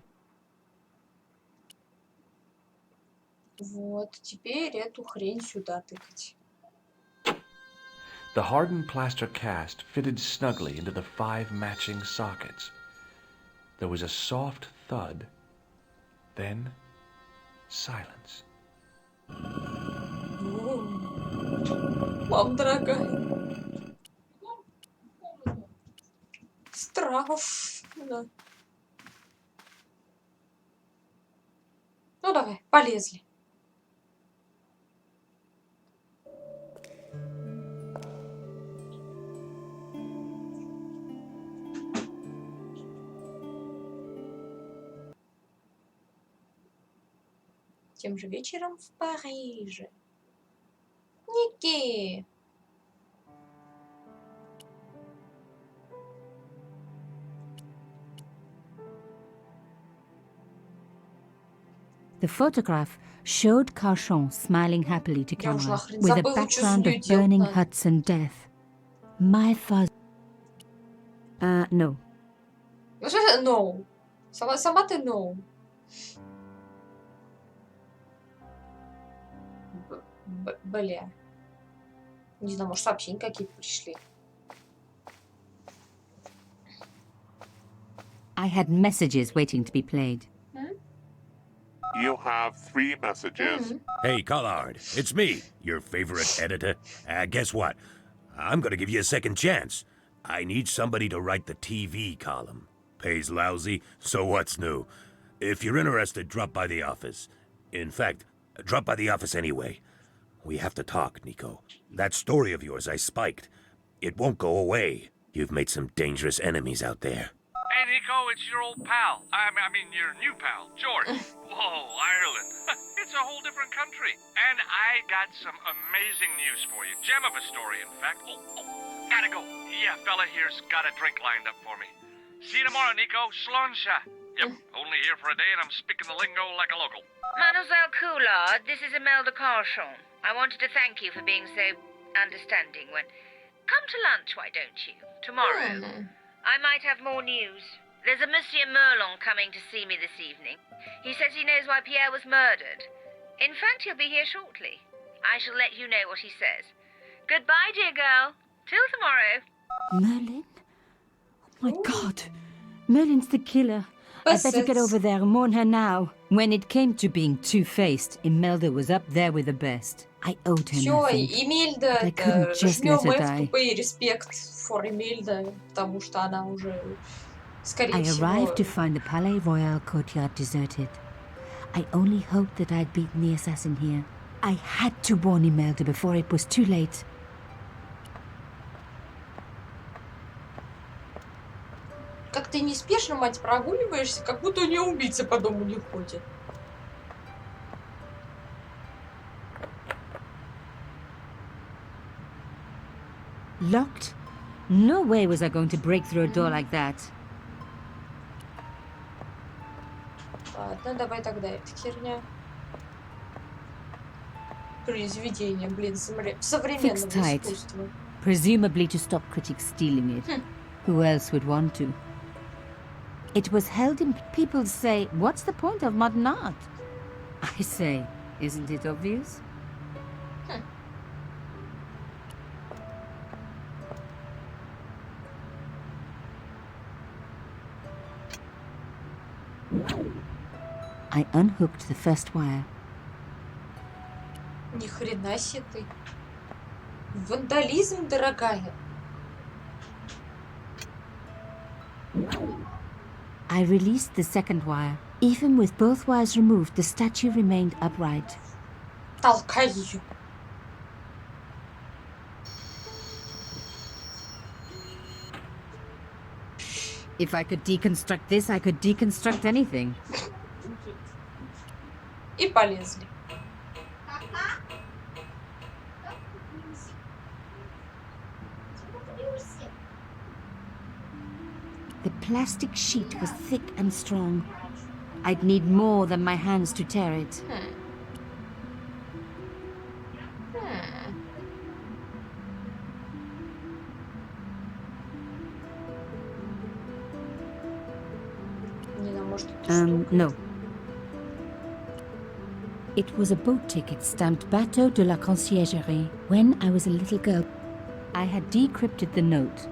Вот, теперь эту хрень сюда тыкать. The hardened plaster cast fitted snugly into the 5 matching sockets. There was a soft thud, then silence. Мам, дорогая. Страшно. Ну давай, полезли. Тем же вечером в Париже. Ники! The photograph showed Carchon smiling happily to Я уж camera, нахрен with a забыла, что с background ней of делать burning надо. huts and death. My father... no. No. Сама ты ну. Бля. Не знаю, может, сообщения какие-то пришли. I had messages waiting to be played. You have 3 messages. Hey, Collard, it's me, your favorite editor. Guess what? I'm gonna give you a second chance. I need somebody to write the TV column. Pays lousy, so what's new? If you're interested, drop by the office. In fact, drop by the office anyway. We have to talk, Nico. That story of yours I spiked. It won't go away. You've made some dangerous enemies out there. Hey, Nico, it's your old pal. I mean, your new pal, George. Whoa, Ireland. It's a whole different country. And I got some amazing news for you. Gem of a story, in fact. Oh, gotta go. Yeah, fella here's got a drink lined up for me. See you tomorrow, Nico. Slonsha. Yep, only here for a day and I'm speaking the lingo like a local. Mademoiselle Coulard, this is Imelda Carchon. I wanted to thank you for being so understanding when... Come to lunch, why don't you? Tomorrow. I might have more news. There's a Monsieur Merlon coming to see me this evening. He says he knows why Pierre was murdered. In fact, he'll be here shortly. I shall let you know what he says. Goodbye, dear girl. Till tomorrow. Merlin? Oh my God. Merlin's the killer. I better get over there and warn her now. When it came to being two-faced, Imelda was up there with the best. I owed her Всё, nothing. Имельда, I couldn't just let жмём her F, die. тупые, респект for Имельда, потому что она уже, скорее I всего... arrived to find the Palais Royal courtyard deserted. I only hoped that I'd beaten the assassin here. I had to warn Imelda before it was too late. Как ты неспешно, мать, прогуливаешься, как будто у нее убийца по дому не ходит. Locked? No way was I going to break through a door like that. Ладно, давай тогда эта херня. Произведение, блин, современного Fixed tight. искусства. Presumably to stop critics stealing it. Who else would want to? It was held in... People say, what's the point of modern art? I say, isn't it obvious? I unhooked the first wire. Ни хрена себе ты. Вандализм, дорогая. I released the second wire. Even with both wires removed, the statue remained upright. Толкай ее. If I could deconstruct this, I could deconstruct anything. И полезли. The plastic sheet was thick and strong. I'd need more than my hands to tear it. Не знаю, может, это штука. No. It was a boat ticket stamped Bateau de la Conciergerie. When I was a little girl, I had decrypted the note.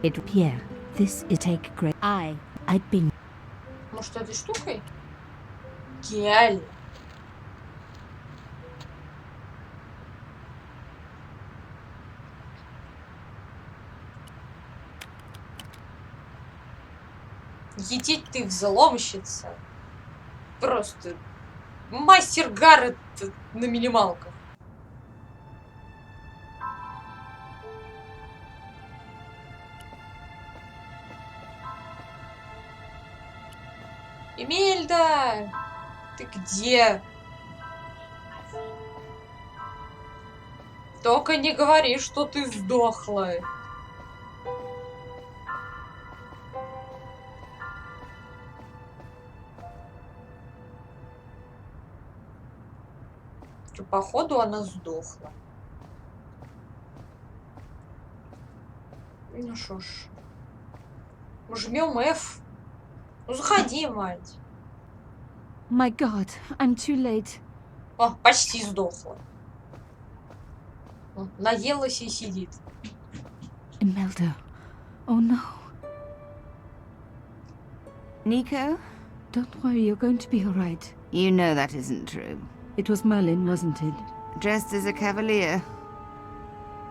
It Pierre, this is take great. I'd been. Может, этой штукой? Гениально. Едеть ты взломщица. Просто мастер Гаррет на минималках. Эмельда! Ты где? Только не говори, что ты сдохла. Походу, она сдохла. Ну шо ж. Жмем F. Ну, заходи, мать. My God, I'm too late. О, почти сдохла. О, наелась и сидит. Imelda. Oh no. Nico? Don't worry, you're going to be all right. You know that isn't true. It was Merlin, wasn't it? Dressed as a cavalier.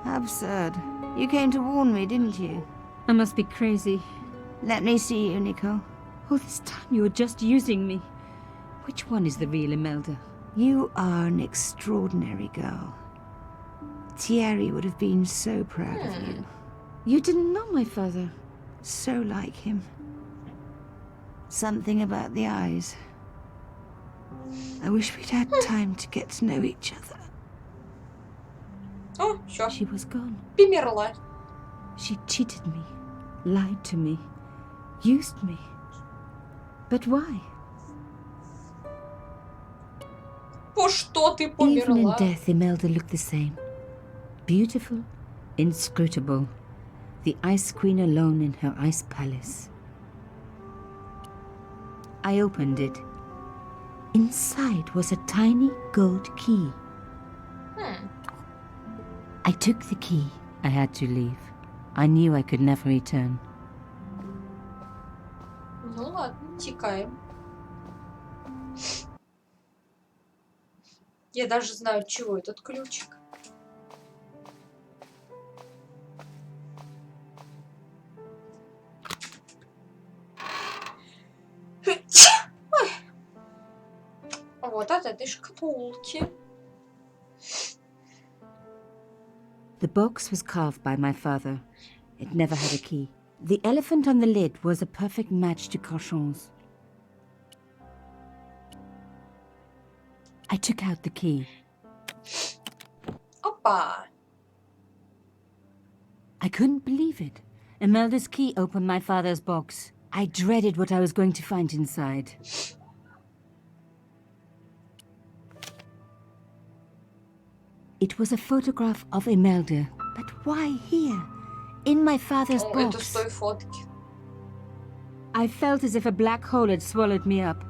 Absurd. You came to warn me, didn't you? I must be crazy. Let me see you, Nico. All this time you were just using me. Which one is the real Imelda? You are an extraordinary girl. Thierry would have been so proud of you. You didn't know my father. So like him. Something about the eyes. I wish we'd had time to get to know each other. О, всё. She was gone. Померла. She cheated me, lied to me, used me. But why? По что ты Even in померла? death, Imelda looked the same. Beautiful, inscrutable. The Ice Queen alone in her ice palace. I opened it. Inside was a tiny gold key. I took the key. I had to leave. I knew I could never return. Ну ладно, текаем. Я даже знаю, от чего этот ключик. Ой. Вот от этой шкатулки. The box was carved by my father. It never had a key. The elephant on the lid was a perfect match to Cochon's. I took out the key. Опа. I couldn't believe it. Imelda's key opened my father's box. I dreaded what I was going to find inside. It was a photograph of Imelda. But why here? In my father's О, это с box. той фотки. I felt as if a black hole had swallowed me up.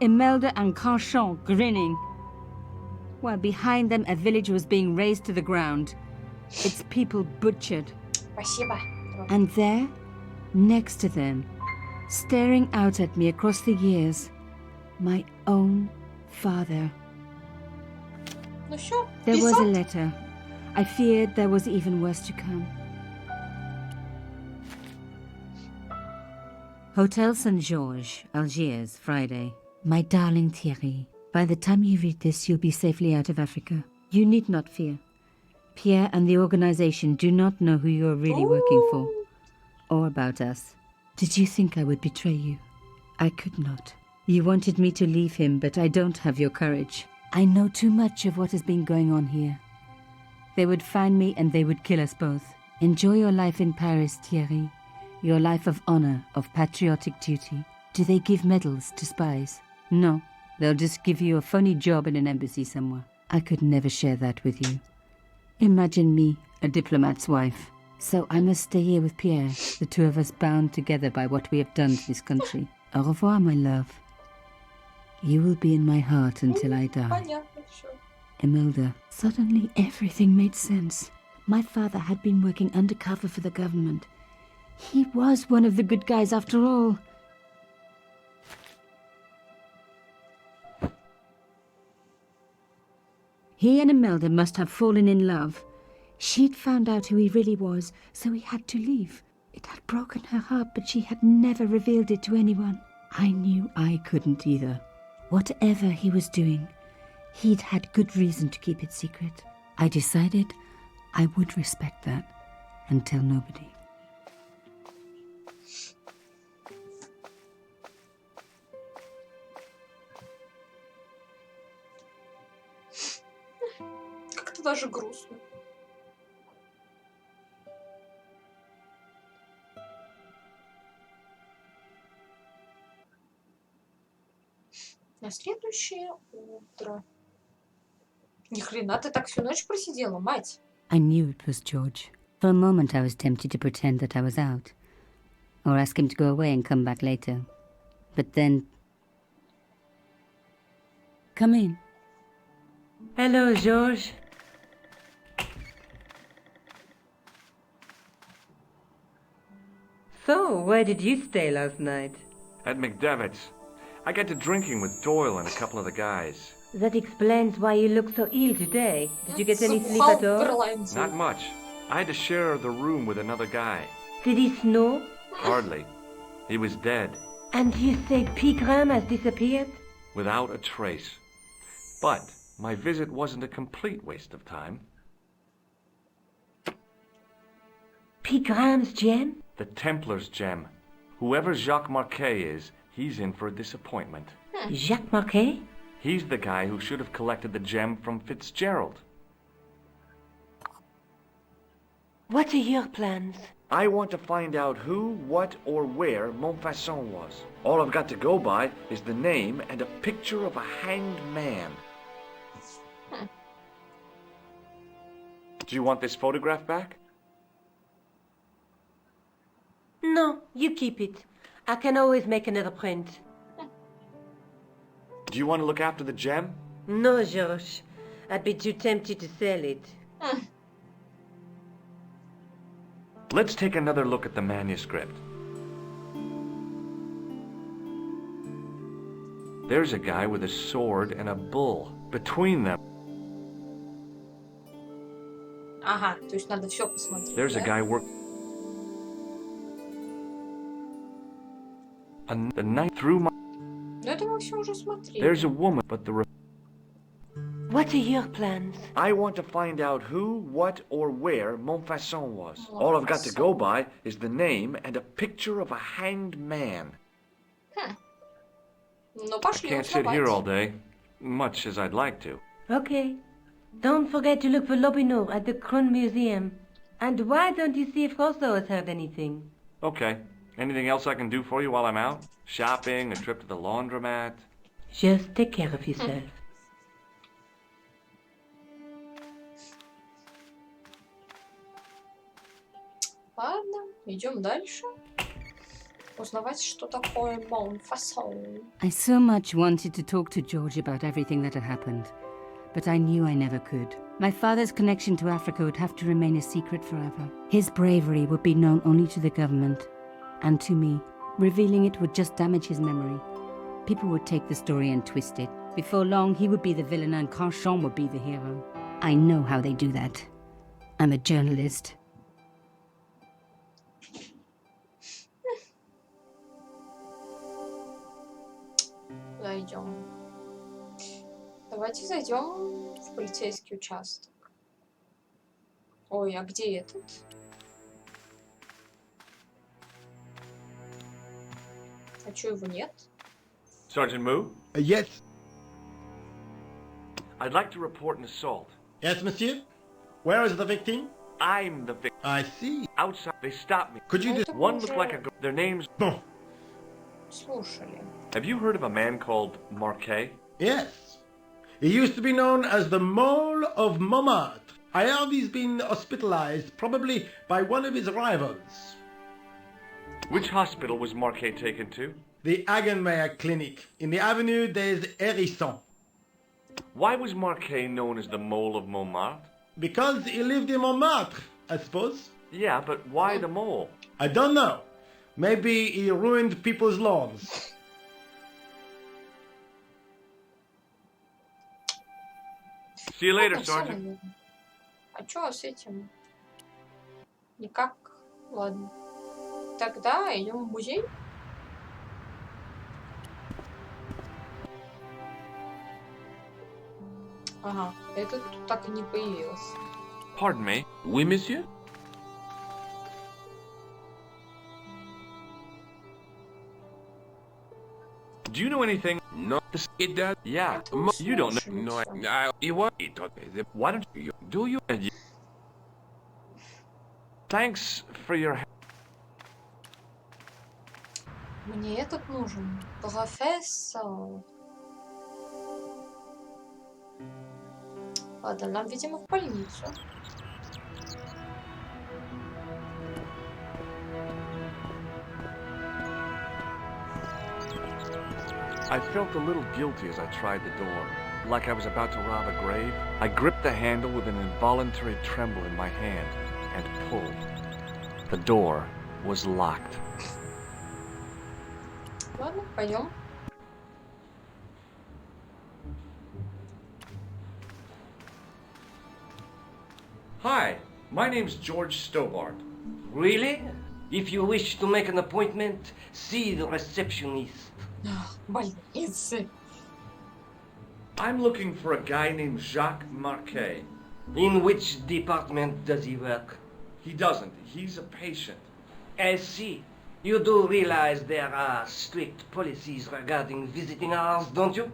Imelda and Carchon grinning. While behind them a village was being razed to the ground. Its people butchered. Спасибо. And there, next to them, staring out at me across the years, my own father. Ну всё, There was a писать. letter. I feared there was even worse to come. Hotel St. Georges, Algiers, Friday. My darling Thierry, by the time you read this, you'll be safely out of Africa. You need not fear. Pierre and the organization do not know who you're really working for, or about us. Did you think I would betray you? I could not. You wanted me to leave him, but I don't have your courage. I know too much of what has been going on here. They would find me and they would kill us both. Enjoy your life in Paris, Thierry. Your life of honor, of patriotic duty. Do they give medals to spies? No, they'll just give you a funny job in an embassy somewhere. I could never share that with you. Imagine me, a diplomat's wife. So I must stay here with Pierre, the two of us bound together by what we have done to this country. Au revoir, my love. You will be in my heart until I die. Понятно всё. Imelda, suddenly everything made sense. My father had been working undercover for the government. He was one of the good guys after all. He and Imelda must have fallen in love. She'd found out who he really was, so he had to leave. It had broken her heart, but she had never revealed it to anyone. I knew I couldn't either. Whatever he was doing, he'd had good reason to keep it secret. I decided I would respect that and tell nobody. Как-то даже грустно. На следующее утро. Ни хрена ты так всю ночь просидела, мать. I knew it was George. For a moment I was tempted to pretend that I was out, or ask him to go away and come back later. But then... Come in. Hello, George. So, where did you stay last night? At McDevitt's. I got to drinking with Doyle and a couple of the guys. That explains why you look so ill today. Did you get any sleep at all? Not much. I had to share the room with another guy. Did he snore? Hardly. He was dead. And you say Pegram has disappeared? Without a trace. But my visit wasn't a complete waste of time. Pegram's gem? The Templars' gem. Whoever Jacques Marquet is, he's in for a disappointment. Jacques Marquet? He's the guy who should have collected the gem from Fitzgerald. What are your plans? I want to find out who, what, or where Montfaucon was. All I've got to go by is the name and a picture of a hanged man. Do you want this photograph back? No, you keep it. I can always make another print. Do you want to look after the gem? No, George. I'd be too tempted to sell it. Let's take another look at the manuscript. There's a guy with a sword and a bull. Between them, Ага, то есть надо все посмотреть. there's a да? guy the night through my... Ну это мы все уже смотрели. There's a woman, but the... What are your plans? I want to find out who, what, or where Montfaucon was. All I've got to go by is the name and a picture of a hanged man. Ну I пошли can't sit here all узнавать. day, much as I'd like to. Okay. Don't forget to look for Lobinot at the Krun Museum. And why don't you see if Rosso has heard anything? Okay. Anything else I can do for you while I'm out? Shopping, a trip to the laundromat? Just take care of yourself. Ладно, идем дальше. Узнавать, что такое Montfaucon. I so much wanted to talk to George about everything that had happened, but I knew I never could. My father's connection to Africa would have to remain a secret forever. His bravery would be known only to the government and to me. Revealing it would just damage his memory. People would take the story and twist it. Before long, he would be the villain and Carchon would be the hero. I know how they do that. I'm a journalist. Зайдем. Давайте зайдем в полицейский участок. Ой, а где этот? А чё его нет? Sergeant Moo? Yes. I'd like to report an assault. Yes, monsieur. Where is the victim? I'm the victim. I see. Outside, they stopped me. Could you just... One looked like a... Their names... Bon. Слушали. Have you heard of a man called Marquet? Yes. He used to be known as the Mole of Montmartre. I heard he's been hospitalized, probably by one of his rivals. Which hospital was Marquet taken to? The Hagenmeyer Clinic, in the Avenue des Hérissons. Why was Marquet known as the Mole of Montmartre? Because he lived in Montmartre, I suppose. Yeah, but why the mole? I don't know. Maybe he ruined people's lawns. See you later, Ладно, всё, Sergeant. наверное. А чё с этим? Никак. Ладно. Тогда идем в музей. Ага, этот тут так и не появился. Pardon me. Oui, monsieur? Do you know anything? No, it does. Yeah. You don't know. No, you what? Why don't you... Do you? Thanks for your... Мне этот нужен. Профессор. Ладно, нам, видимо, в больницу. I felt a little guilty as I tried the door, like I was about to rob a grave. I gripped the handle with an involuntary tremble in my hand and pulled. The door was locked. Ладно, пойдем. Hi, my name's George Stobart. Really? If you wish to make an appointment, see the receptionist. Больницы. I'm looking for a guy named Jacques Marquet. In which department does he work? He doesn't. He's a patient. I see. You do realize there are strict policies regarding visiting hours, don't you?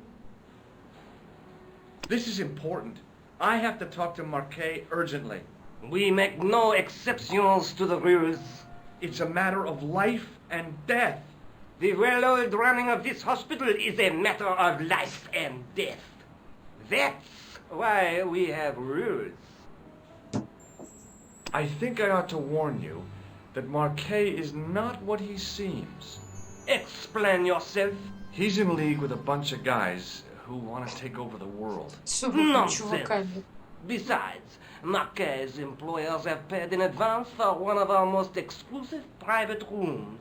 This is important. I have to talk to Marquet urgently. We make no exceptions to the rules. It's a matter of life and death. The well-oiled running of this hospital is a matter of life and death. That's why we have rules. I think I ought to warn you that Marquet is not what he seems. Explain yourself. He's in league with a bunch of guys who want to take over the world. Nonsense. Besides, Marquet's employers have paid in advance for one of our most exclusive private rooms.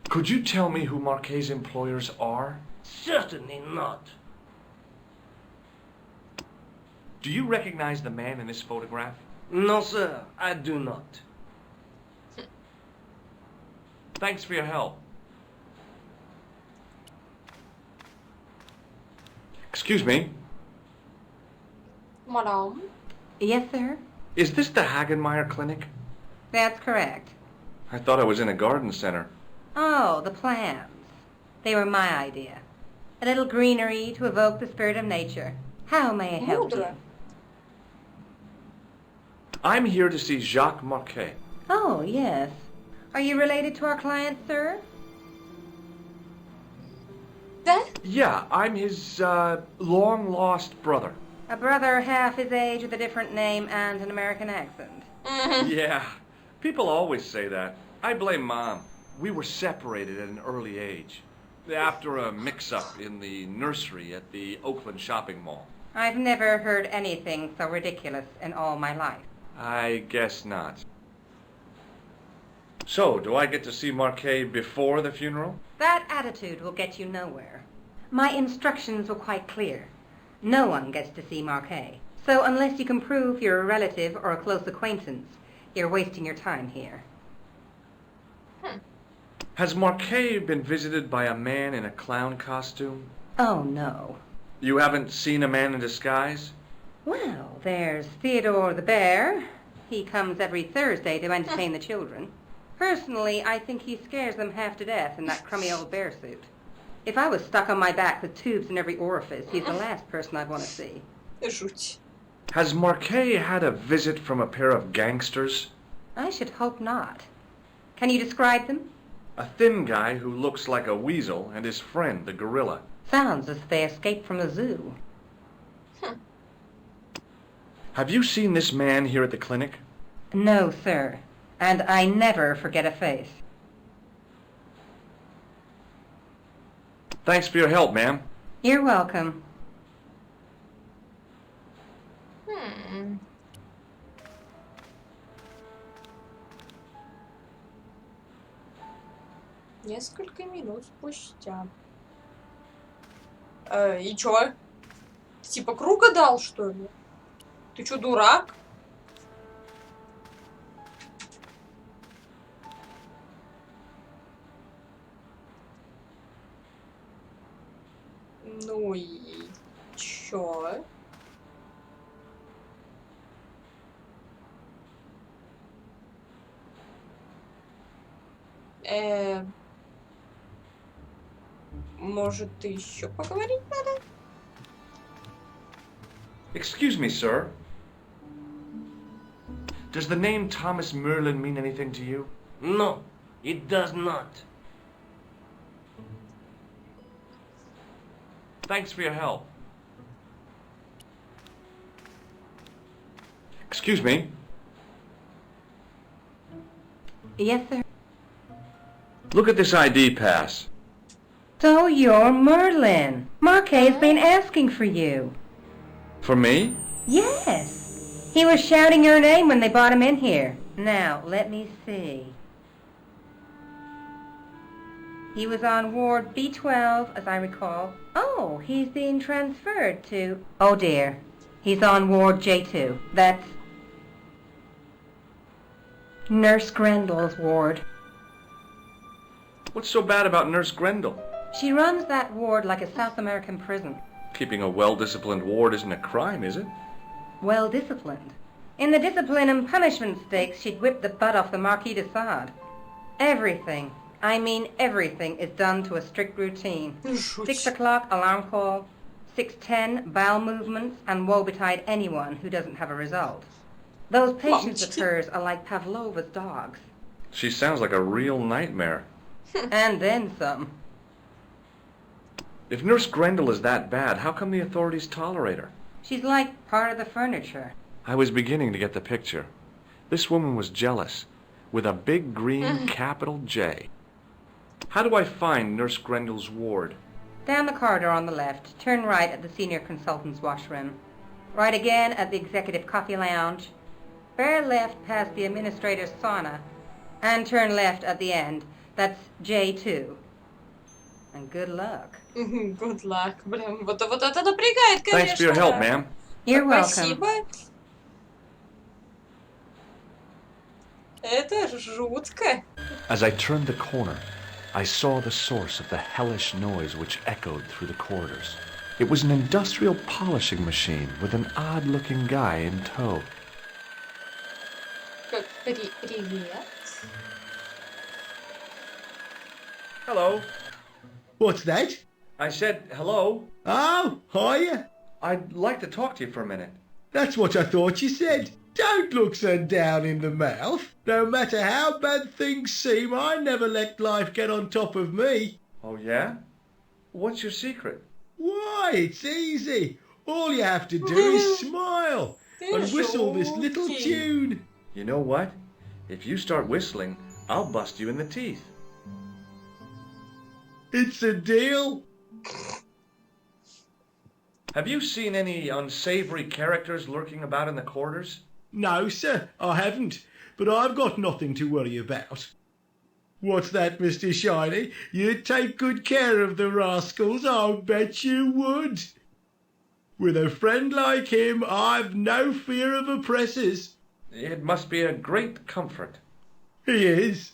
Could you tell me who Marquet's employers are? Certainly not. Do you recognize the man in this photograph? No, sir, I do not. Thanks for your help. Excuse me. Madam. Yes, sir? Is this the Hagenmeyer Clinic? That's correct. I thought I was in a garden center. Oh, the plants. They were my idea. A little greenery to evoke the spirit of nature. How may I help you? I'm here to see Jacques Marquet. Oh, yes. Are you related to our client, sir? Yeah, I'm his, long-lost brother. A brother half his age with a different name and an American accent. Yeah, people always say that. I blame Mom. We were separated at an early age, after a mix-up in the nursery at the Oakland shopping mall. I've never heard anything so ridiculous in all my life. I guess not. So, do I get to see Marquet before the funeral? That attitude will get you nowhere. My instructions were quite clear. No one gets to see Marquet. So unless you can prove you're a relative or a close acquaintance, you're wasting your time here. Has Marquet been visited by a man in a clown costume? Oh, no. You haven't seen a man in disguise? Well, there's Theodore the bear. He comes every Thursday to entertain the children. Personally, I think he scares them half to death in that crummy old bear suit. If I was stuck on my back with tubes in every orifice, he's the last person I'd want to see. Жуть. Has Marquet had a visit from a pair of gangsters? I should hope not. Can you describe them? A thin guy who looks like a weasel and his friend, the gorilla. Sounds as if they escaped from the zoo. Have you seen this man here at the clinic? No, sir. And I never forget a face. Thanks for your help, ma'am. You're welcome. Несколько минут спустя. И чё? Ты типа круга дал, что ли? Ты чё, дурак? Ну и чё? Может, еще поговорить надо? Excuse me, sir. Does the name Thomas Merlin mean anything to you? No, it does not. Thanks for your help. Excuse me. Yes, sir. Look at this ID pass. So you're Merlin. Marquet's been asking for you. For me? Yes. He was shouting your name when they brought him in here. Now, let me see. He was on Ward B12, as I recall. Oh, he's being transferred to... Oh, dear. He's on Ward J2. That's Nurse Grendel's ward. What's so bad about Nurse Grendel? She runs that ward like a South American prison. Keeping a well-disciplined ward isn't a crime, is it? Well disciplined. In the discipline and punishment stakes, she'd whip the butt off the Marquis de Sade. Everything, I mean everything, is done to a strict routine. 6 o'clock alarm call, 6:10 bowel movements, and woe betide anyone who doesn't have a result. Those patients of hers are like Pavlova's dogs. She sounds like a real nightmare. And then some. If Nurse Grendel is that bad, how come the authorities tolerate her? She's like part of the furniture. I was beginning to get the picture. This woman was jealous, with a big green capital J. How do I find Nurse Grendel's ward? Down the corridor on the left, turn right at the senior consultant's washroom. Right again at the executive coffee lounge. Bear left past the administrator's sauna. And turn left at the end. That's J2. And good luck. Good luck. Блин, вот это напрягает, конечно. Thanks for your help, ma'am. You're welcome. Спасибо. Это жутко. As I turned the corner, I saw the source of the hellish noise which echoed through the corridors. It was an industrial polishing machine with an odd-looking guy in tow. Привет. Hello. What's that? I said hello. Oh, hiya. I'd like to talk to you for a minute. That's what I thought you said. Don't look so down in the mouth. No matter how bad things seem, I never let life get on top of me. Oh, yeah? What's your secret? Why, it's easy. All you have to do is smile and whistle this little tune. You know what? If you start whistling, I'll bust you in the teeth. It's a deal. Have you seen any unsavory characters lurking about in the corridors? No, sir, I haven't. But I've got nothing to worry about. What's that, Mr. Shiny? You'd take good care of the rascals, I'll bet you would. With a friend like him, I've no fear of oppressors. It must be a great comfort. He is.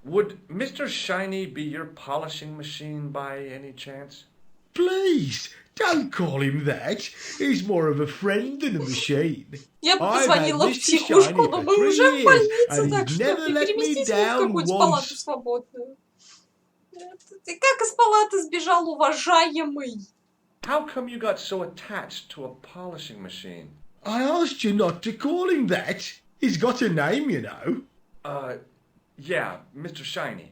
Would Mr. Shiny be your polishing machine by any chance? Please, don't call him that. He's more of a friend than a machine. Я бы I've had позвонила в Mr. психушку, Shiny но for мы 3 уже в years, больнице, and так he's что never не let me переместите меня в down какую-нибудь палату once. свободную. Ты как из палаты сбежал, уважаемый? How come you got so attached to a polishing machine? I asked you not to call him that. He's got a name, you know. Yeah, Mr. Shiny.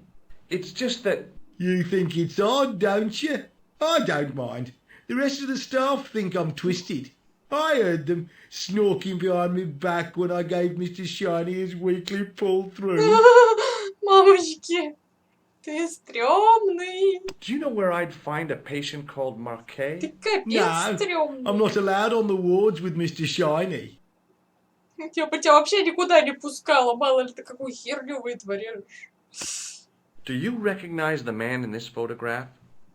It's just that... You think it's odd, don't you? I don't mind. The rest of the staff think I'm twisted. I heard them snorking behind my back when I gave Mr. Shiny his weekly pull-through. Мамочки, ты стрёмный. Do you know where I'd find a patient called Marquet? Ты капец No, стрёмный. I'm not allowed on the wards with Mr. Shiny. Я бы тебя вообще никуда не пускала, мало ли ты какую херню вытворишь. Do you recognize the man in this photograph?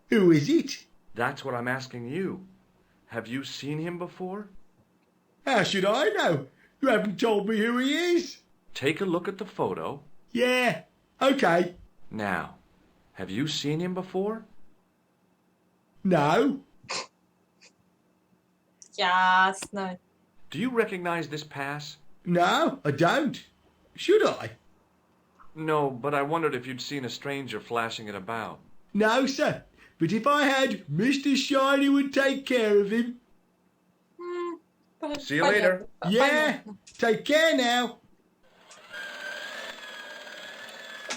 Who is it? That's what I'm asking you. Have you seen him before? How should I know? You haven't told me who he is. Take a look at the photo. Yeah, okay. Now, have you seen him before? No. Ясно. Do you recognize this pass? No, I don't. Should I? No, but I wondered if you'd seen a stranger flashing it about. No, sir. But if I had, Mr. Shiny would take care of him. See you later. Yeah, take care now.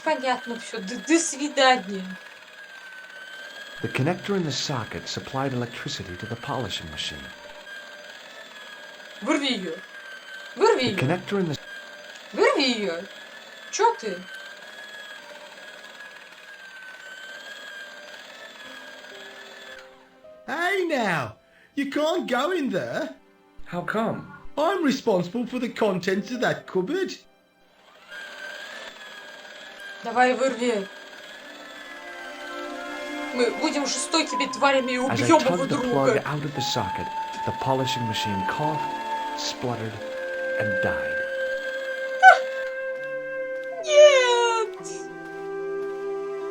Понятно все. До свидания. The connector in the socket supplied electricity to the polishing machine. Вырви ее. Вырви The ее. connector in the... Вырви ее. Чё ты? Hey now, you can't go in there. How come? I'm responsible for the contents of that cupboard. Давай, вырви. Мы будем жестокими тварями и As I убьем его tugged the plug друга. out of the socket, the polishing machine coughed, spluttered, and died. Нет!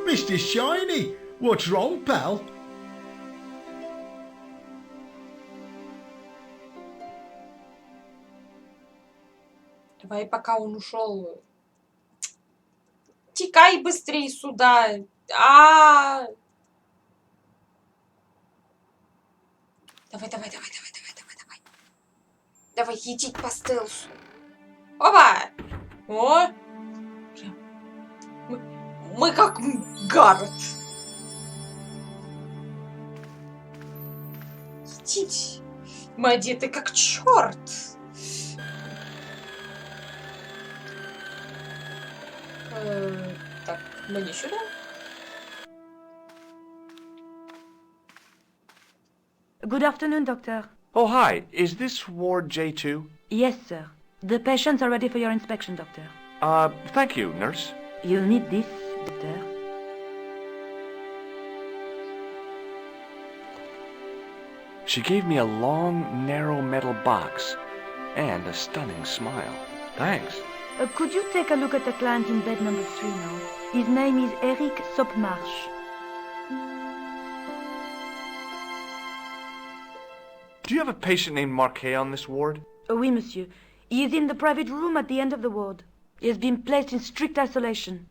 Mr. Shiny, what's wrong, pal? Давай, пока он ушел. Текай быстрее сюда. Давай. Давай, едить по стелсу. Опа! О! Мы как Гаррет. Едите. Мы одеты как черт. Так, мы не сюда? Good afternoon, Doctor. Oh, hi. Is this Ward J2? Yes, sir. The patients are ready for your inspection, Doctor. Thank you, nurse. You'll need this, Doctor. She gave me a long, narrow metal box and a stunning smile. Thanks. Could you take a look at the client in bed number 3 now? His name is Eric Sopmarsh. Do you have a patient named Marquet on this ward? Oui, monsieur. He is in the private room at the end of the ward. He has been placed in strict isolation.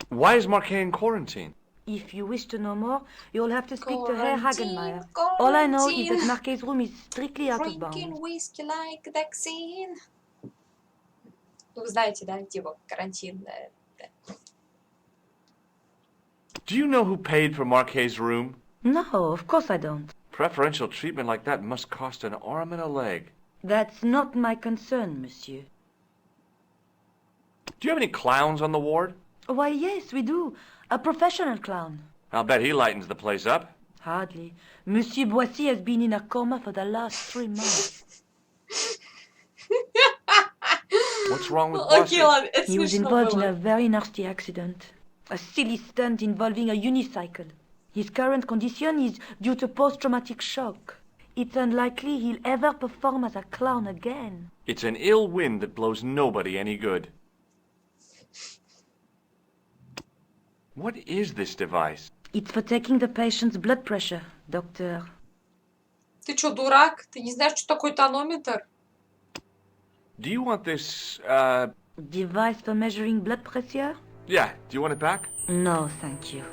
Why is Marquet in quarantine? If you wish to know more, you'll have to speak to Herr Hagenmeyer. All I know is that Marquet's room is strictly out of bounds. Drinking whiskey like vaccine. Вы знаете, да, типа карантин. Do you know who paid for Marquet's room? No, of course I don't. Preferential treatment like that must cost an arm and a leg. That's not my concern, monsieur. Do you have any clowns on the ward? Why, yes, we do. A professional clown. I'll bet he lightens the place up. Hardly. Monsieur Boissy has been in a coma for the last 3 months. What's wrong with Boissy? He was involved in a very nasty accident. A silly stunt involving a unicycle. His current condition is due to post-traumatic shock. It's unlikely he'll ever perform as a clown again. It's an ill wind that blows nobody any good. What is this device? It's for taking the patient's blood pressure, doctor. Ты чё, дурак? Ты не знаешь, что такое тонометр? Do you want this, Device for measuring blood pressure? Yeah, do you want it back? No, thank you.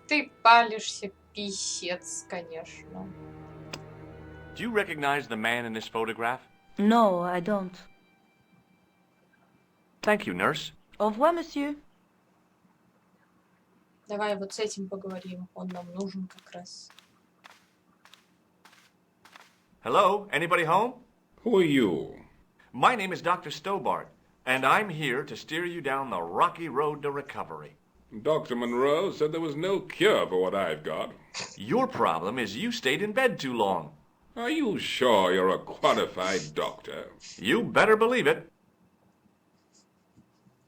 Ты палишься, писец, конечно. Do you recognize the man in this photograph? No, I don't. Thank you, nurse. Au revoir, monsieur. Давай вот с этим поговорим. Он нам нужен как раз. Hello, anybody home? Who are you? My name is Dr. Stobart, and I'm here to steer you down the rocky road to recovery. Dr. Monroe said there was no cure for what I've got. Your problem is you stayed in bed too long. Are you sure you're a qualified doctor? You better believe it.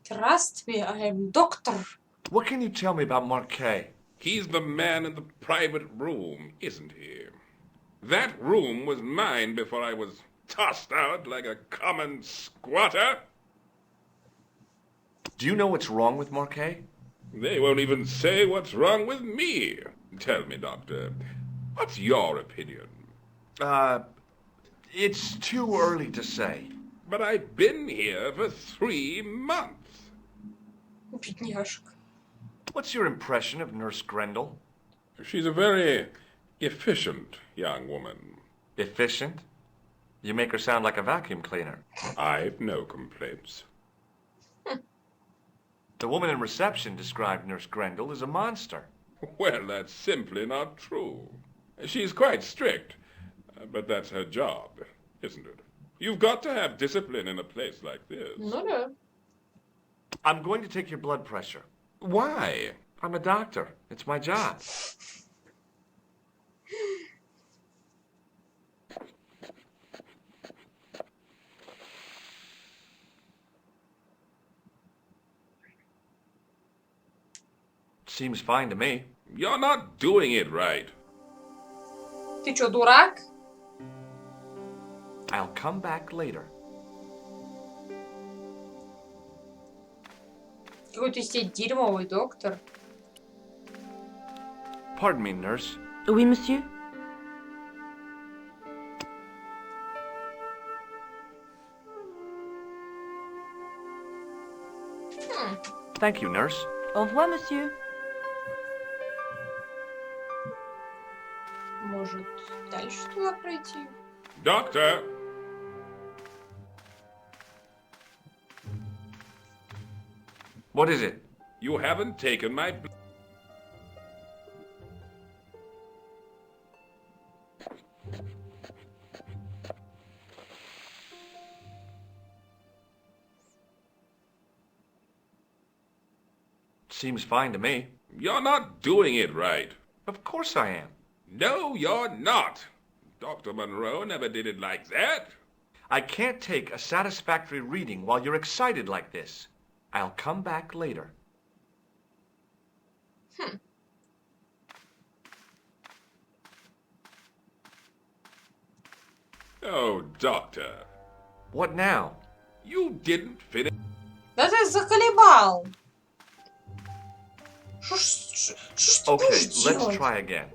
Trust me, I am doctor. What can you tell me about Marquet? He's the man in the private room, isn't he? That room was mine before I was tossed out like a common squatter. Do you know what's wrong with Marquet? They won't even say what's wrong with me. Tell me, Doctor, what's your opinion? It's too early to say. But I've been here for 3 months. Бедняжка. What's your impression of Nurse Grendel? She's a very efficient young woman. Efficient? You make her sound like a vacuum cleaner. I've no complaints. The woman in reception described Nurse Grendel as a monster. Well, that's simply not true. She's quite strict, but that's her job, isn't it? You've got to have discipline in a place like this. Ну да. I'm going to take your blood pressure. Why? I'm a doctor. It's my job. Seems fine to me. You're not doing it right. Ты чё, дурак? I'll come back later. Какой-то из тебя дерьмовый доктор. Pardon me, nurse. Oui, monsieur? Thank you, nurse. Au revoir, monsieur. Может, дальше туда пройти? Doctor! What is it? You haven't taken my... Seems fine to me. You're not doing it right. Of course I am. No, you're not. Dr. Monroe never did it like that. I can't take a satisfactory reading while you're excited like this. I'll come back later. Oh, Doctor. What now? You didn't finish... Да ты заколебал. Что ж ты Okay, будешь let's делать? try again.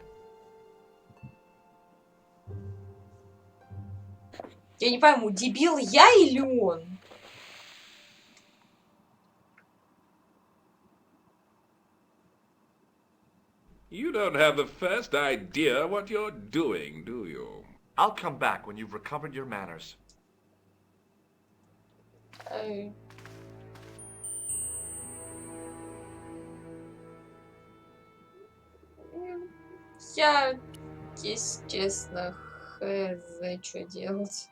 Я не пойму, дебил я или он? You don't have the first idea what you're doing, do you? I'll come back when you've recovered your manners. Я, если честно, хз, что делать.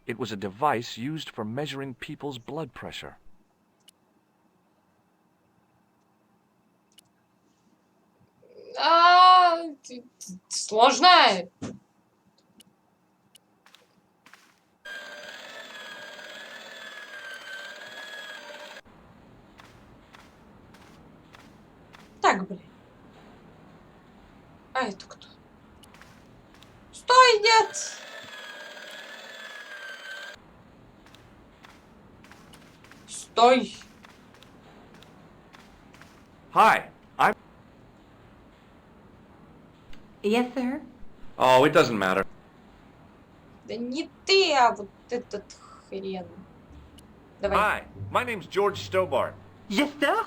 It was a device used for measuring people's blood pressure. Сложно. Так, блин. А это кто? Стой, нет! Стой! Hi, I'm... Yes, sir? Oh, it doesn't matter. Да не ты, а вот этот хрен. Давай. Hi, my name's George Stobart. Yes, sir?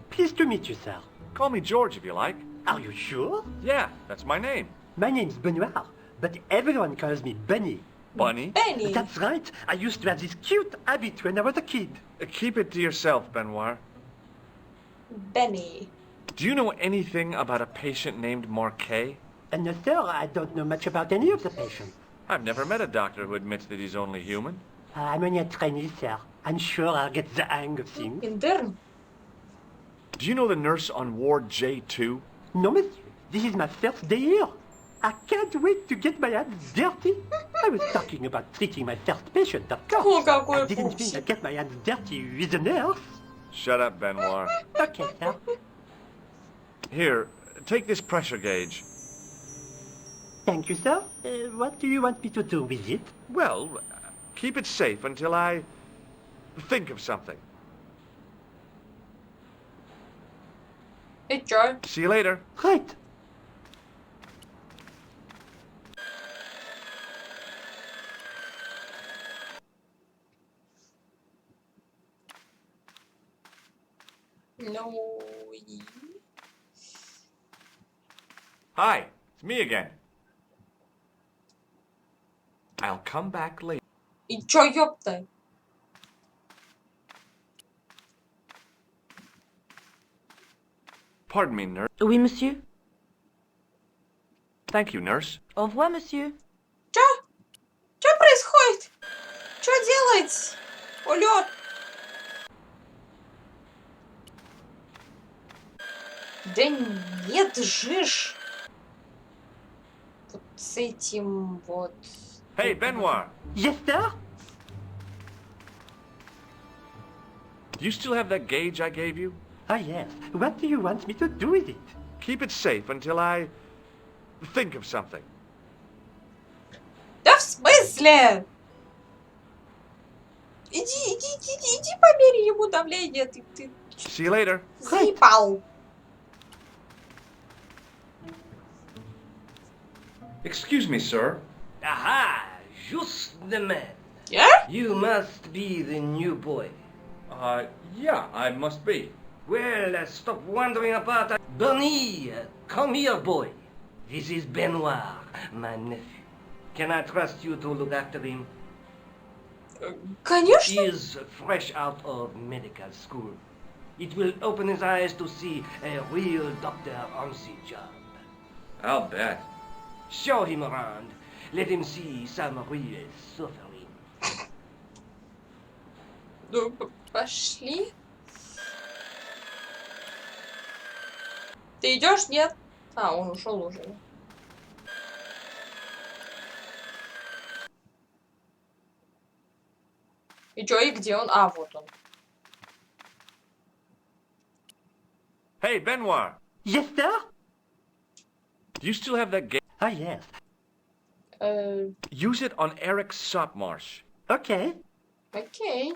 Pleased to meet you, sir. Call me George if you like. Are you sure? Yeah, that's my name. My name's Benoit, but everyone calls me Bunny. Bunny? Benny. That's right. I used to have this cute habit when I was a kid. Keep it to yourself, Benoit. Benny. Do you know anything about a patient named Marquet? No, sir, I don't know much about any of the patients. I've never met a doctor who admits that he's only human. I'm only a trainee, sir. I'm sure I'll get the hang of things. Intern. Do you know the nurse on Ward J2? No, monsieur. This is my first day here. I can't wait to get my hands dirty. I was talking about treating my first patient, of course. I didn't mean to get my hands dirty with a nurse. Shut up, Benoit. Okay, sir. Here, take this pressure gauge. Thank you, sir. What do you want me to do with it? Well, keep it safe until I think of something. Hey, Joe. See you later. Right. No. Hi, it's me again. I'll come back later. И чё, ёпта? Pardon me, nurse. Oui, monsieur? Thank you, nurse. Au revoir, monsieur. Чё? Чё происходит? Чё делать? Улёт. Да нет, жиж. Вот с этим вот. Hey, Benoit. Yes, sir? Do you still have that gauge I gave you? Ah, yes. What do you want me to do with it? Keep it safe until I think of something. Да в смысле? Иди помери ему давление, ты See you later. заебал. Excuse me, sir. Aha! Just the man. Yeah? You must be the new boy. Yeah, I must be. Well, stop wandering about. Bonnie, come here, boy. This is Benoit, my nephew. Can I trust you to look after him? Конечно. He is fresh out of medical school. It will open his eyes to see a real doctor on the job. I'll bet. Show him around. Let him see some real suffering. Ну, пошли. Ты идешь? Нет? А, он ушел уже. И чё, и где он? А, вот он. Hey, Benoit. Yes, sir? Do you still have that gauge? Ah, yes. Use it on Eric Sopmarsh. Okay. Окей.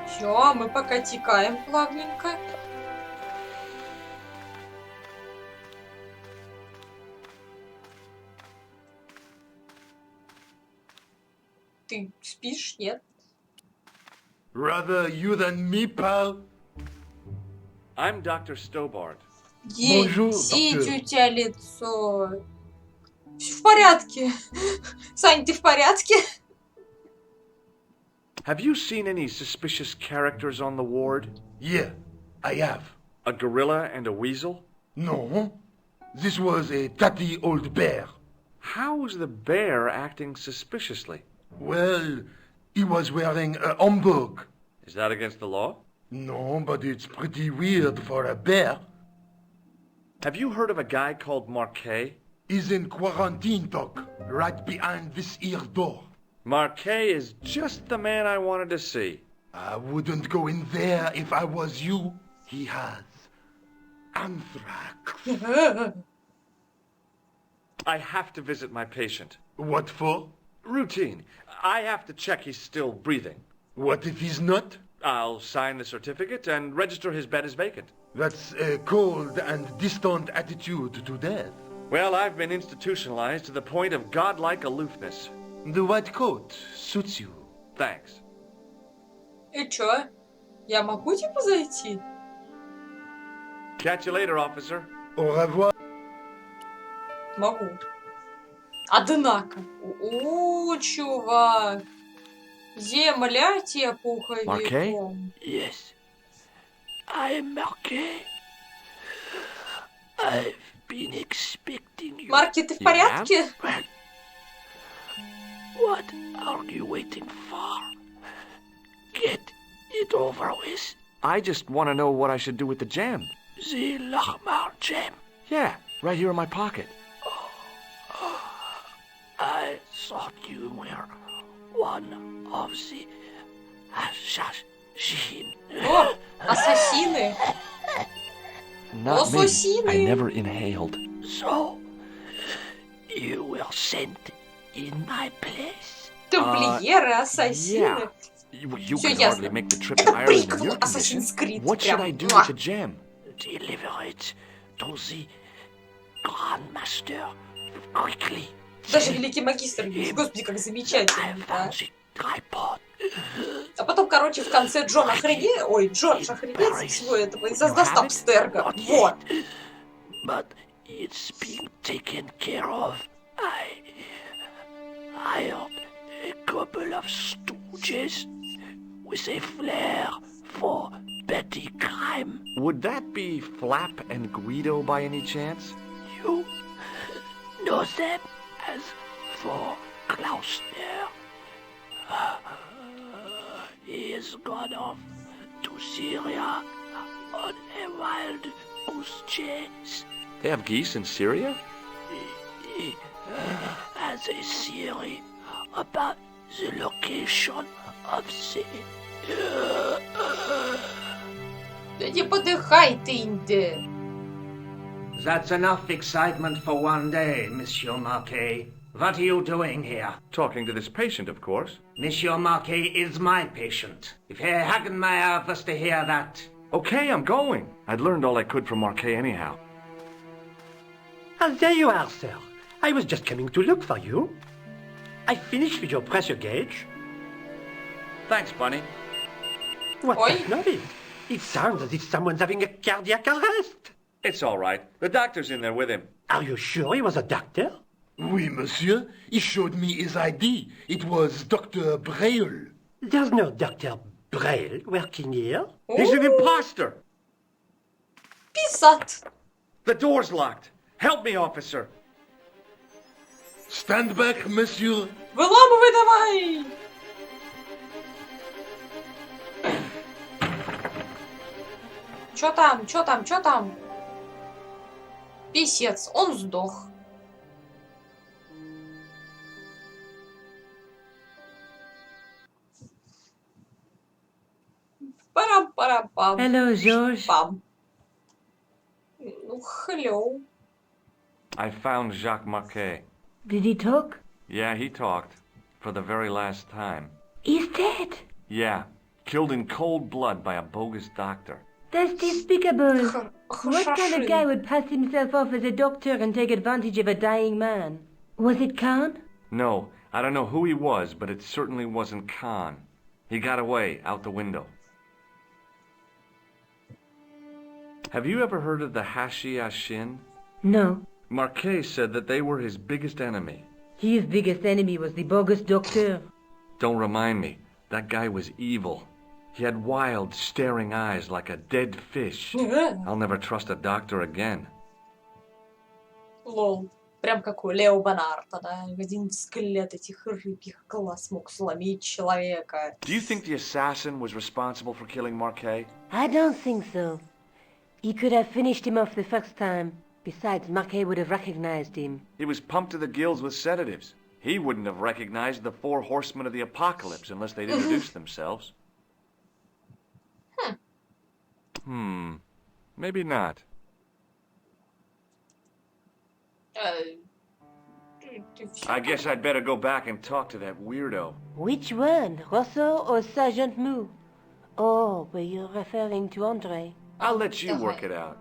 Всё, мы пока текаем плавненько. Ты спишь, нет? Rather you than me, pal. I'm Dr. Stobart. Bonjour, Сидь, доктор. у тебя лицо. Всё в порядке. Сань, ты в порядке? Have you seen any suspicious characters on the ward? Yeah, I have. A gorilla and a weasel? No, this was a tatty old bear. How was the bear acting suspiciously? Well, he was wearing a homburg. Is that against the law? No, but it's pretty weird for a bear. Have you heard of a guy called Marquet? He's in quarantine, Doc, right behind this here door. Marquet is just the man I wanted to see. I wouldn't go in there if I was you. He has anthrax. I have to visit my patient. What for? Routine. I have to check he's still breathing. What if he's not? I'll sign the certificate and register his bed as vacant. That's a cold and distant attitude to death. Well, I've been institutionalized to the point of godlike aloofness. The white coat suits you. Thanks. И чё? Я могу типа зайти? Catch you later, officer. Au revoir. Могу. Однако. О, чувак. Земля тебе пуховиком. Yes. I'm Marquet. I've been expecting you. Марки, ты в порядке? What are you waiting for? Get it over with. I just want to know what I should do with the gem. The Lochmar gem. Yeah, right here in my pocket. I thought you were one of the assassins. О, ассасины. Not me. Assassины. I never inhaled. So, you were sent in my place. Тамплиеры, ассасины. You Всё can ясно. hardly make the trip to Ireland in your condition. Assassin's Creed. What should прям. I do with the gem? Deliver it to the Grandmaster quickly. Даже великий магистр есть. Господи, как замечательно. Да? Tripod. А потом, короче, в конце Джон охренеет. Ой, Джордж охренеет со всего этого и создаст Абстерго. Вот. But it's being taken care of. I hired a couple of stooges with a flair for petty crime. Would that be Flap and Guido by any chance? You know them as for Klausner. He has gone off to Syria on a wild goose chase. They have geese in Syria? me as a theory about the location of the... Да не подыхай ты, Инде. That's enough excitement for one day, Monsieur Marquet. What are you doing here? Talking to this patient, of course. Monsieur Marquet is my patient. If Herr Hagenmeier was to hear that... Okay, I'm going. I'd learned all I could from Marquet anyhow. Ah, there you are, sir. I was just coming to look for you. I finished with your pressure gauge. Thanks, Bunny. What's that noise? It sounds as if someone's having a cardiac arrest. It's all right. The doctor's in there with him. Are you sure he was a doctor? Oui, monsieur. He showed me his ID. It was Dr. Braille. There's no Dr. Braille working here. He's an imposter. Писат. The door's locked. Help me, officer. Stand back, monsieur. Выламывай давай. Чё там? Чё там? Чё там? Писец, он сдох. Парам-парам-пам. Hello, George. Пам. Ну, hello. I found Jacques Marquet. Did he talk? Yeah, he talked. For the very last time. He's dead. Yeah. Killed in cold blood by a bogus doctor. That's despicable. What kind of guy would pass himself off as a doctor and take advantage of a dying man? Was it Khan? No, I don't know who he was, but it certainly wasn't Khan. He got away, out the window. Have you ever heard of the Hashi-Ashin? No. Marquet said that they were his biggest enemy. His biggest enemy was the bogus doctor. Don't remind me. That guy was evil. He had wild, staring eyes like a dead fish. I'll never trust a doctor again. Лол. Прям как у Лео Бонарта, да? Один взгляд этих рыбьих глаз мог сломить человека. Do you think the assassin was responsible for killing Marquet? I don't think so. He could have finished him off the first time. Besides, Marquet would have recognized him. He was pumped to the gills with sedatives. He wouldn't have recognized the 4 horsemen of the apocalypse unless they'd introduced themselves. Maybe not. I guess I'd better go back and talk to that weirdo. Which one, Rosso or Sergeant Mou? Oh, but you're referring to Andre. I'll let you work it out.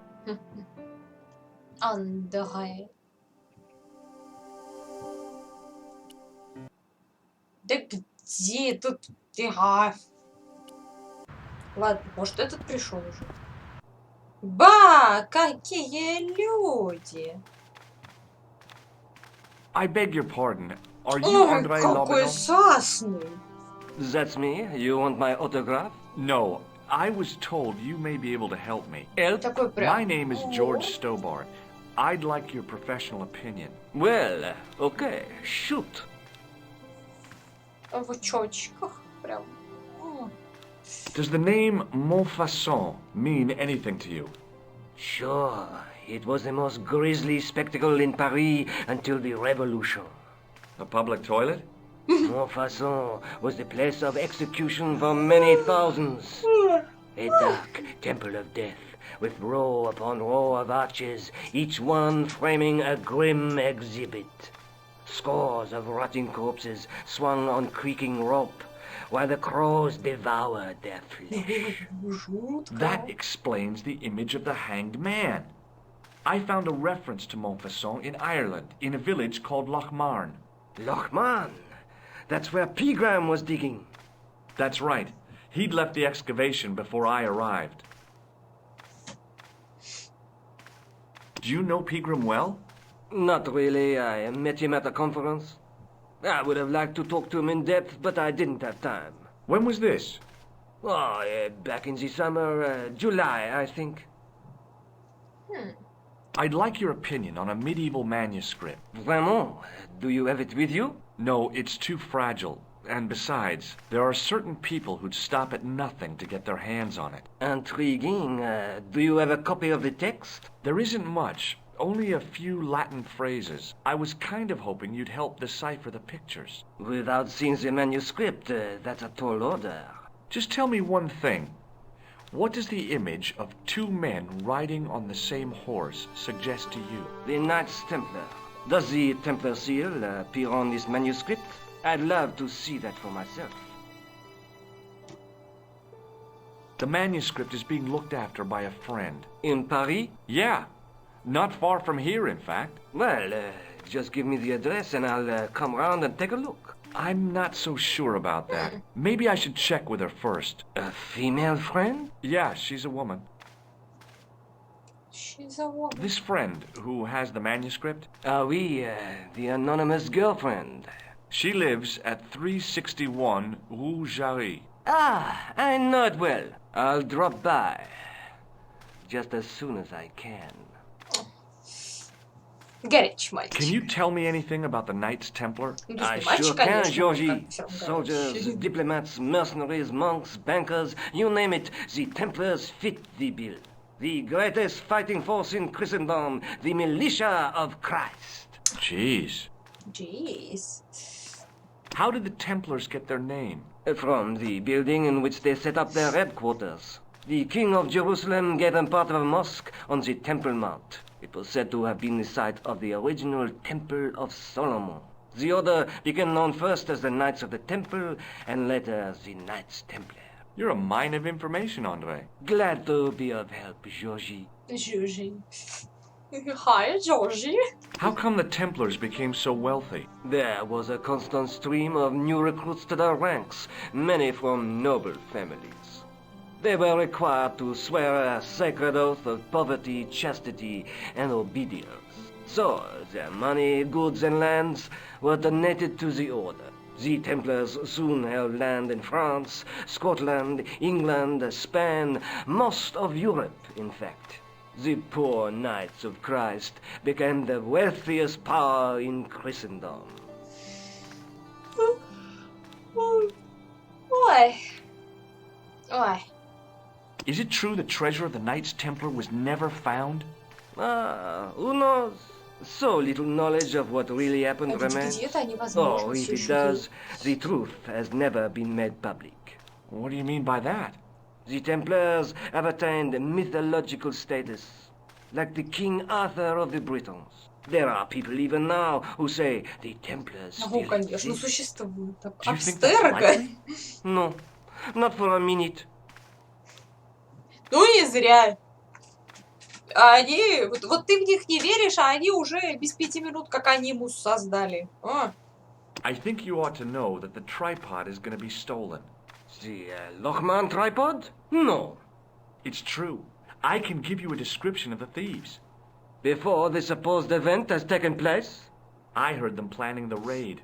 Андре. Да где тут... Ладно, может, этот пришел уже. Ба, какие люди! I beg your pardon. Are you Andre какой Lobineau? сасный! That's me. You want my autograph? No, I was told you may be able to help me. Help? My name is George Stobart. I'd like your professional opinion. Well, okay, shoot. В очочках прям. Does the name Montfaucon mean anything to you? Sure. It was the most grisly spectacle in Paris until the Revolution. A public toilet? Montfaucon was the place of execution for many thousands. A dark temple of death, with row upon row of arches, each one framing a grim exhibit. Scores of rotting corpses swung on creaking rope, while the crows devoured their flesh. That explains the image of the hanged man. I found a reference to Montfaucon in Ireland, in a village called Lochmarn. Lochmarn? That's where Pegram was digging. That's right. He'd left the excavation before I arrived. Do you know Pegram well? Not really. I met him at a conference. I would have liked to talk to him in depth, but I didn't have time. When was this? Oh, back in the summer, July, I think. I'd like your opinion on a medieval manuscript. Vraiment? Do you have it with you? No, it's too fragile. And besides, there are certain people who'd stop at nothing to get their hands on it. Intriguing. Do you have a copy of the text? There isn't much. Only a few Latin phrases. I was kind of hoping you'd help decipher the pictures. Without seeing the manuscript, that's a tall order. Just tell me one thing. What does the image of two men riding on the same horse suggest to you? The Knights Templar. Does the Templar seal appear on this manuscript? I'd love to see that for myself. The manuscript is being looked after by a friend. In Paris? Yeah. Not far from here, in fact. Well, just give me the address and I'll come round and take a look. I'm not so sure about that. Maybe I should check with her first. A female friend? Yeah, she's a woman. She's a woman. This friend who has the manuscript? Oui, the anonymous girlfriend. She lives at 361 Rue Jarry. Ah, I know it well. I'll drop by. Just as soon as I can. Горячий мальчик. Can you tell me anything about the Knights Templar? I sure can, Georgie. Soldiers, diplomats, mercenaries, monks, bankers, you name it, the Templars fit the bill. The greatest fighting force in Christendom, the militia of Christ. Jeez. Jeez. How did the Templars get their name? From the building in which they set up their headquarters. The King of Jerusalem gave them part of a mosque on the Temple Mount. It was said to have been the site of the original Temple of Solomon. The order became known first as the Knights of the Temple, and later as the Knights Templar. You're a mine of information, Andre. Glad to be of help, Georgie. Georgie. Hi, Georgie. How come the Templars became so wealthy? There was a constant stream of new recruits to their ranks, many from noble families. They were required to swear a sacred oath of poverty, chastity, and obedience. So, their money, goods, and lands were donated to the order. The Templars soon held land in France, Scotland, England, Spain, most of Europe, in fact. The poor Knights of Christ became the wealthiest power in Christendom. Ой. Ой. Is it true the treasure of the Knights Templar was never found? Who knows? So little knowledge of what really happened remains. Oh, if it does, the truth has never been made public. What do you mean by that? The Templars have attained mythological status, like the King Arthur of the Britons. There are people even now who say the Templars Ну, still конечно, exist. существует. Do you think that's Абстерго. likely? No, not for a minute. Ну, не зря. Они... Вот ты в них не веришь, а они уже без 5 минут как анимус создали. А. I think you ought to know that the tripod is going to be stolen. The Lochman tripod? No. It's true. I can give you a description of the thieves. Before the supposed event has taken place? I heard them planning the raid.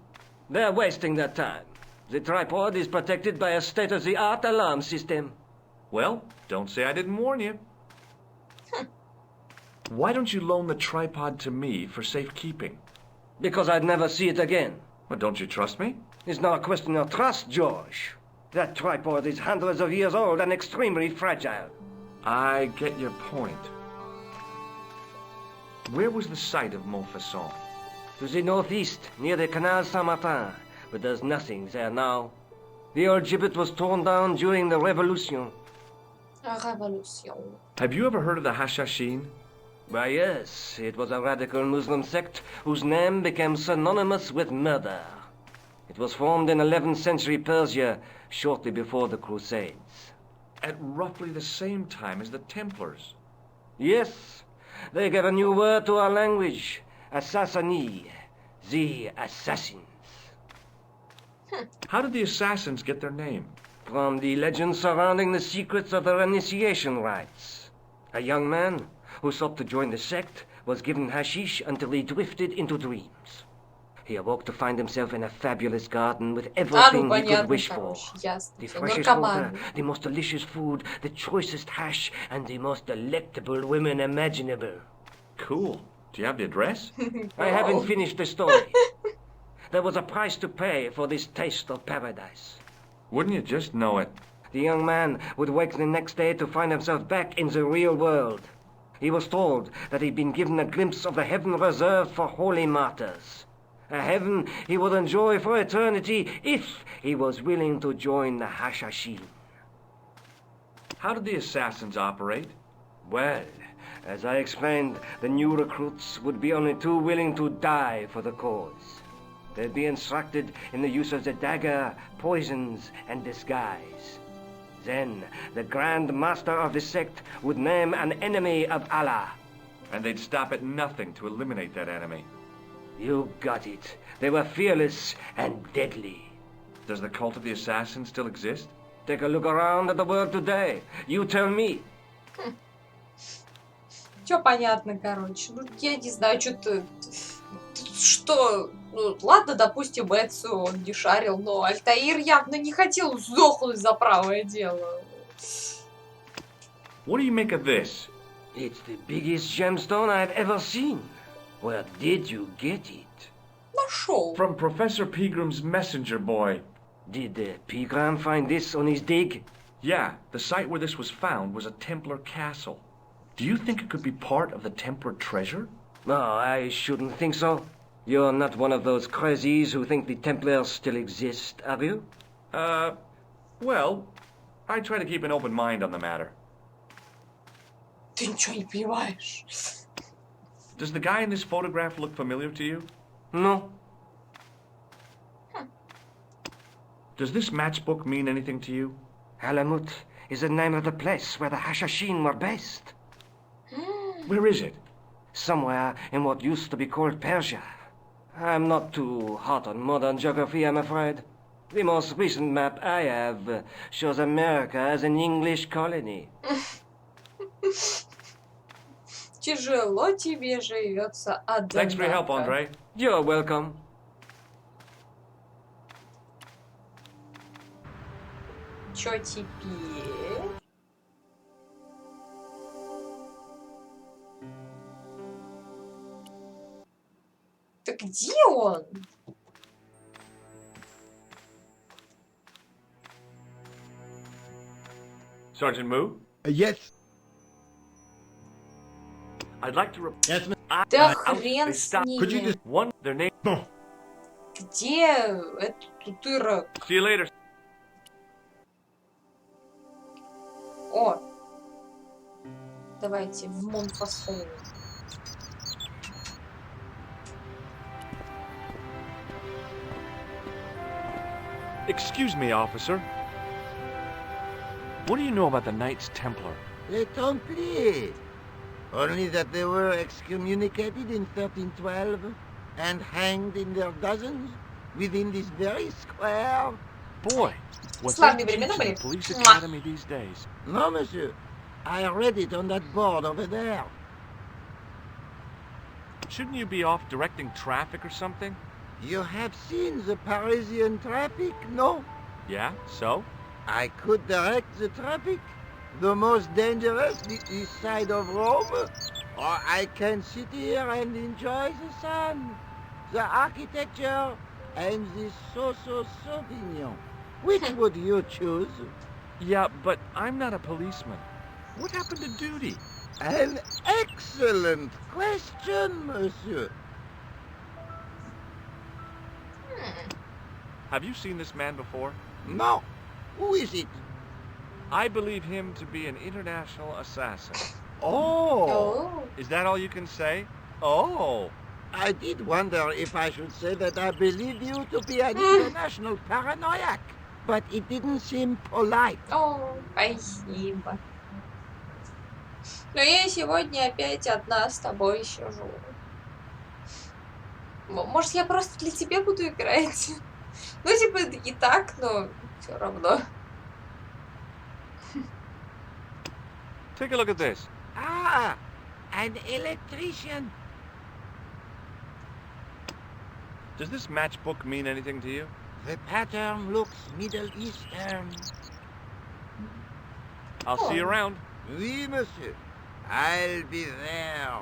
They're wasting their time. The tripod is protected by a state-of-the-art alarm system. Well, don't say I didn't warn you. Why don't you loan the tripod to me for safekeeping? Because I'd never see it again. Well, don't you trust me? It's not a question of trust, George. That tripod is hundreds of years old and extremely fragile. I get your point. Where was the site of Montfaucon? To the northeast, near the Canal Saint-Martin, but there's nothing there now. The old gibbet was torn down during the Revolution. Revolution. Have you ever heard of the Hashashin? Why, yes, it was a radical Muslim sect whose name became synonymous with murder. It was formed in 11th century Persia, shortly before the Crusades. At roughly the same time as the Templars. Yes, they gave a new word to our language, Assassini, the assassins. How did the assassins get their name? From the legends surrounding the secrets of their initiation rites. A young man who sought to join the sect was given hashish until he drifted into dreams. He awoke to find himself in a fabulous garden with everything he could wish for. The freshest water, the most delicious food, the choicest hash, and the most delectable women imaginable. Cool. Do you have the address? I haven't finished the story. There was a price to pay for this taste of paradise. Wouldn't you just know it? The young man would wake the next day to find himself back in the real world. He was told that he'd been given a glimpse of the heaven reserved for holy martyrs. A heaven he would enjoy for eternity if he was willing to join the Hashashin. How did the assassins operate? Well, as I explained, the new recruits would be only too willing to die for the cause. They'd be instructed in the use of the dagger, poisons, and disguise. Then, the Grand Master of the sect would name an enemy of Allah. And they'd stop at nothing to eliminate that enemy. You got it. They were fearless and deadly. Does the cult of the assassins still exist? Take a look around at the world today. You tell me. Все понятно, короче. Ну, я не знаю, что... Ну, ладно, допустим, Эдсу он не шарил, но Альтаир явно не хотел сдохнуть за правое дело. What do you make of this? It's the biggest gemstone I've ever seen. Where did you get it? Нашел. From Professor Pegram's messenger boy. Did Pegram find this on his dig? Yeah, the site where this was found was a Templar castle. Do you think it could be part of the Templar treasure? No, I shouldn't think so. You're not one of those crazies who think the Templars still exist, are you? Well, I try to keep an open mind on the matter. Ты ничего не понимаешь. Does the guy in this photograph look familiar to you? No. Does this matchbook mean anything to you? Alamut is the name of the place where the Hashashin were based. Where is it? Somewhere in what used to be called Persia. I'm not too hot on modern geography, I'm afraid. The most recent map I have shows America as an English colony. Тяжело тебе живется, однако. Thanks for your help, Andre. You're welcome. Чё теперь? Да где он? Sergeant Moo? Yes. I'd like to Yes, Да хрен с ними. Could you just... One, their name. Где этот утырок? See you later. О! Давайте в Монфасол. Excuse me, officer. What do you know about the Knights Templar? Les Templiers. Only that they were excommunicated in 1312 and hanged in their dozens within this very square. Boy, what's Славные that времена были. police academy these days? No, monsieur. I read it on that board over there. Shouldn't you be off directing traffic or something? You have seen the Parisian traffic, no? Yeah, so? I could direct the traffic. The most dangerous, the east side of Rome. Or I can sit here and enjoy the sun, the architecture, and the Sauvignon. Which would you choose? Yeah, but I'm not a policeman. What happened to duty? An excellent question, monsieur. Have you seen this man before? No. Who is it? I believe him to be an international assassin. Oh. Is that all you can say? Oh. I did wonder if I should say that I believe you to be an international paranoiac, but it didn't seem polite. О, спасибо. Но я сегодня опять одна с тобой сижу. Может, я просто для тебя буду играть? Ну, типа, и так, но все равно. Take a look at this. Ah, an electrician. Does this matchbook mean anything to you? The pattern looks Middle Eastern. I'll see you around. Oui, monsieur. I'll be there.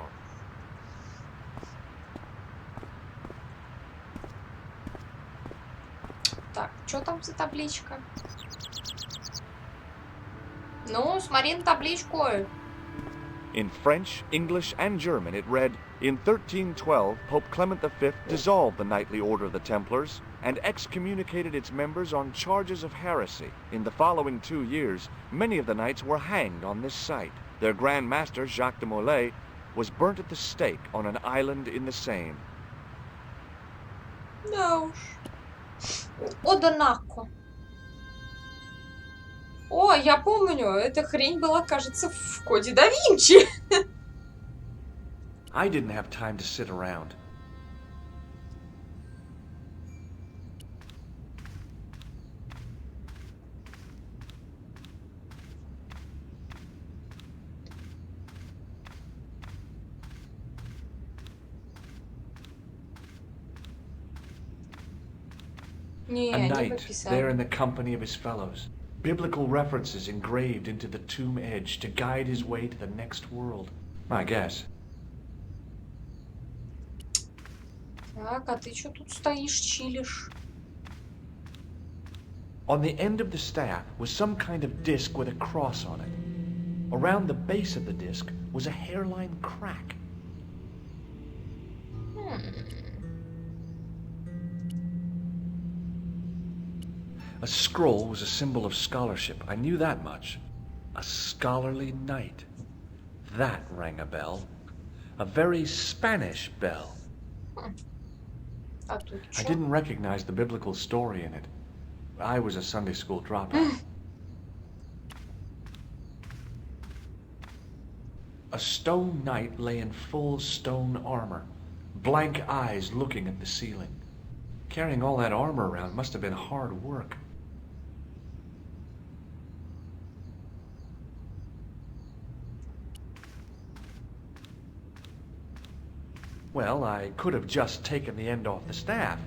Так, что там за табличка? Ну, смотри на табличку. In French, English, and German it read, "In 1312, Pope Clement V dissolved the knightly order of the Templars and excommunicated its members on charges of heresy. In the following 2 years, many of the knights were hanged on this site. Their Grand Master, Jacques de Molay, was burnt at the stake on an island in the Seine." Да уж. Однако. О, я помню, эта хрень была, кажется, в Коде да Винчи. I didn't have time to sit around. Не, A не knight подписали. there in the company of his fellows. Biblical references engraved into the tomb edge to guide his way to the next world. I guess. Так, а ты что тут стоишь, чилишь? On the end of the staff was some kind of disc with a cross on it. Around the base of the disc was a hairline crack. A scroll was a symbol of scholarship. I knew that much. A scholarly knight. That rang a bell. A very Spanish bell. А тут I что? didn't recognize the biblical story in it. I was a Sunday school dropout. A stone knight lay in full stone armor, blank eyes looking at the ceiling. Carrying all that armor around must have been hard work. Well, I could have just taken the end off the staff,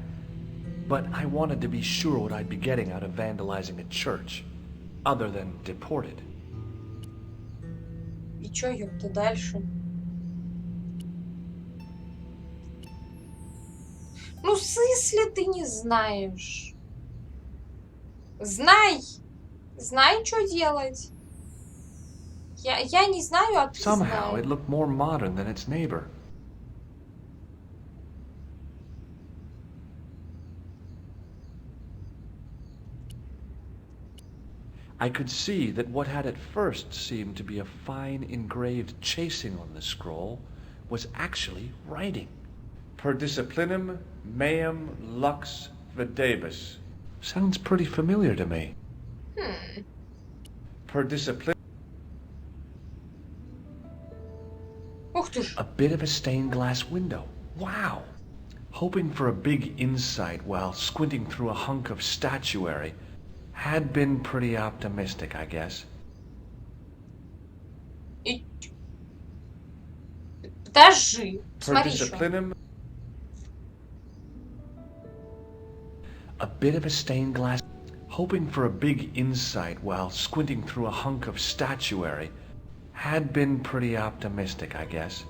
but I wanted to be sure what I'd be getting out of vandalizing a church, other than deported. И чё, ёпта, дальше? Ну, если ты не знаешь. Знай! Знай, что делать. Я не знаю, а ты Somehow it знаешь. looked more modern than its neighbor. I could see that what had at first seemed to be a fine engraved chasing on the scroll was actually writing. Per disciplinum meum lux videbus. Sounds pretty familiar to me. Per discipline. Ух ты ж. A bit of a stained glass window. Wow! Hoping for a big insight while squinting through a hunk of statuary had been pretty optimistic, I guess. И... Подожди. Per Смотри еще. disciplinum. A bit of a stained glass. Hoping for a big insight while squinting through a hunk of statuary had been pretty optimistic, I guess.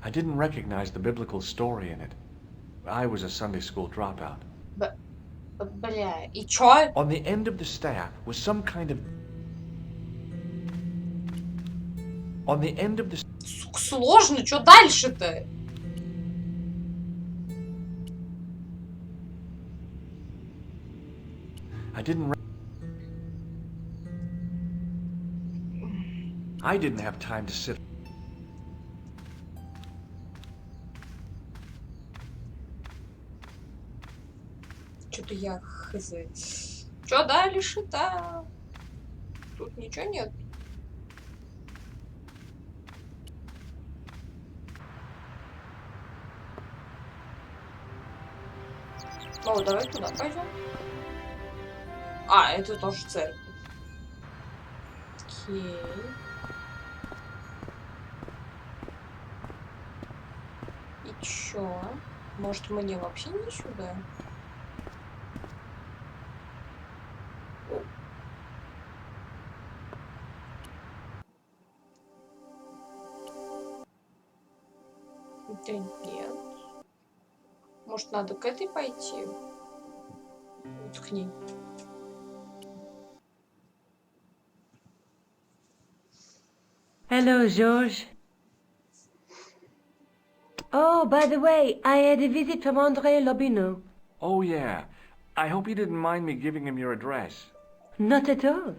I didn't recognize the biblical story in it. I was a Sunday school dropout. Бля, и чё? On the end of the staff was some kind of... On the end of the... Сука, сложно, что дальше-то? I didn't have time to sit. Что-то я хз. Что дальше-то? Тут ничего нет. О, давай туда пойдем. А, это тоже церковь. Окей. И чё? Может, мне вообще не сюда? Да нет. Может, надо к этой пойти? Вот к ней. Hello, Georges. Oh, by the way, I had a visit from André Lobineau. Oh, yeah. I hope you didn't mind me giving him your address. Not at all.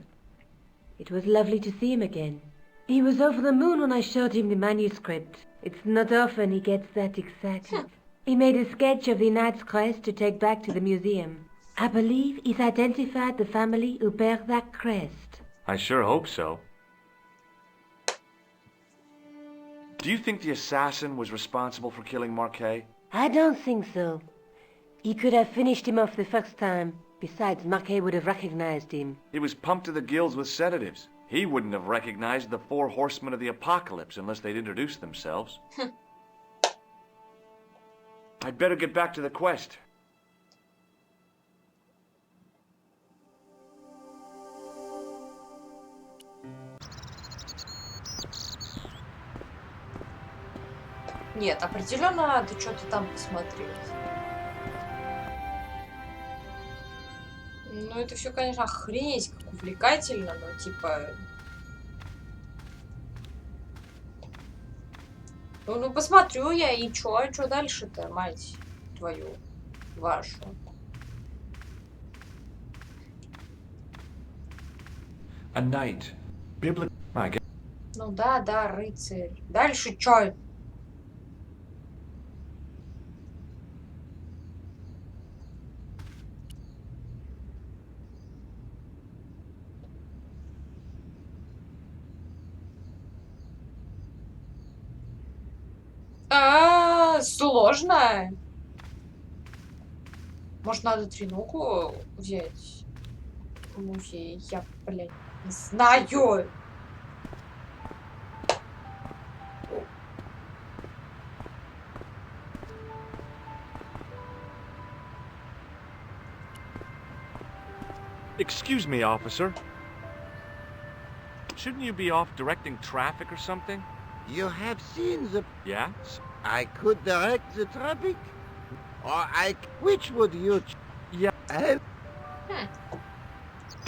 It was lovely to see him again. He was over the moon when I showed him the manuscript. It's not often he gets that excited. He made a sketch of the knight's crest to take back to the museum. I believe he's identified the family who bear that crest. I sure hope so. Do you think the assassin was responsible for killing Marquet? I don't think so. He could have finished him off the first time. Besides, Marquet would have recognized him. He was pumped to the gills with sedatives. He wouldn't have recognized the 4 horsemen of the apocalypse unless they'd introduced themselves. I'd better get back to the quest. Нет, определенно надо что-то там посмотреть. Ну, это все, конечно, охренеть как увлекательно, но типа... Ну, посмотрю я, и чё дальше-то, мать твою, вашу. A knight. Biblical. Ну да, рыцарь. Дальше чё? Сложно. Может, надо треногу взять в музей? Я, блядь, не знаю. Excuse me, officer. Shouldn't you be off directing traffic or something? You have seen the... Yeah? I could direct the traffic. Or Which would you... Yeah. I...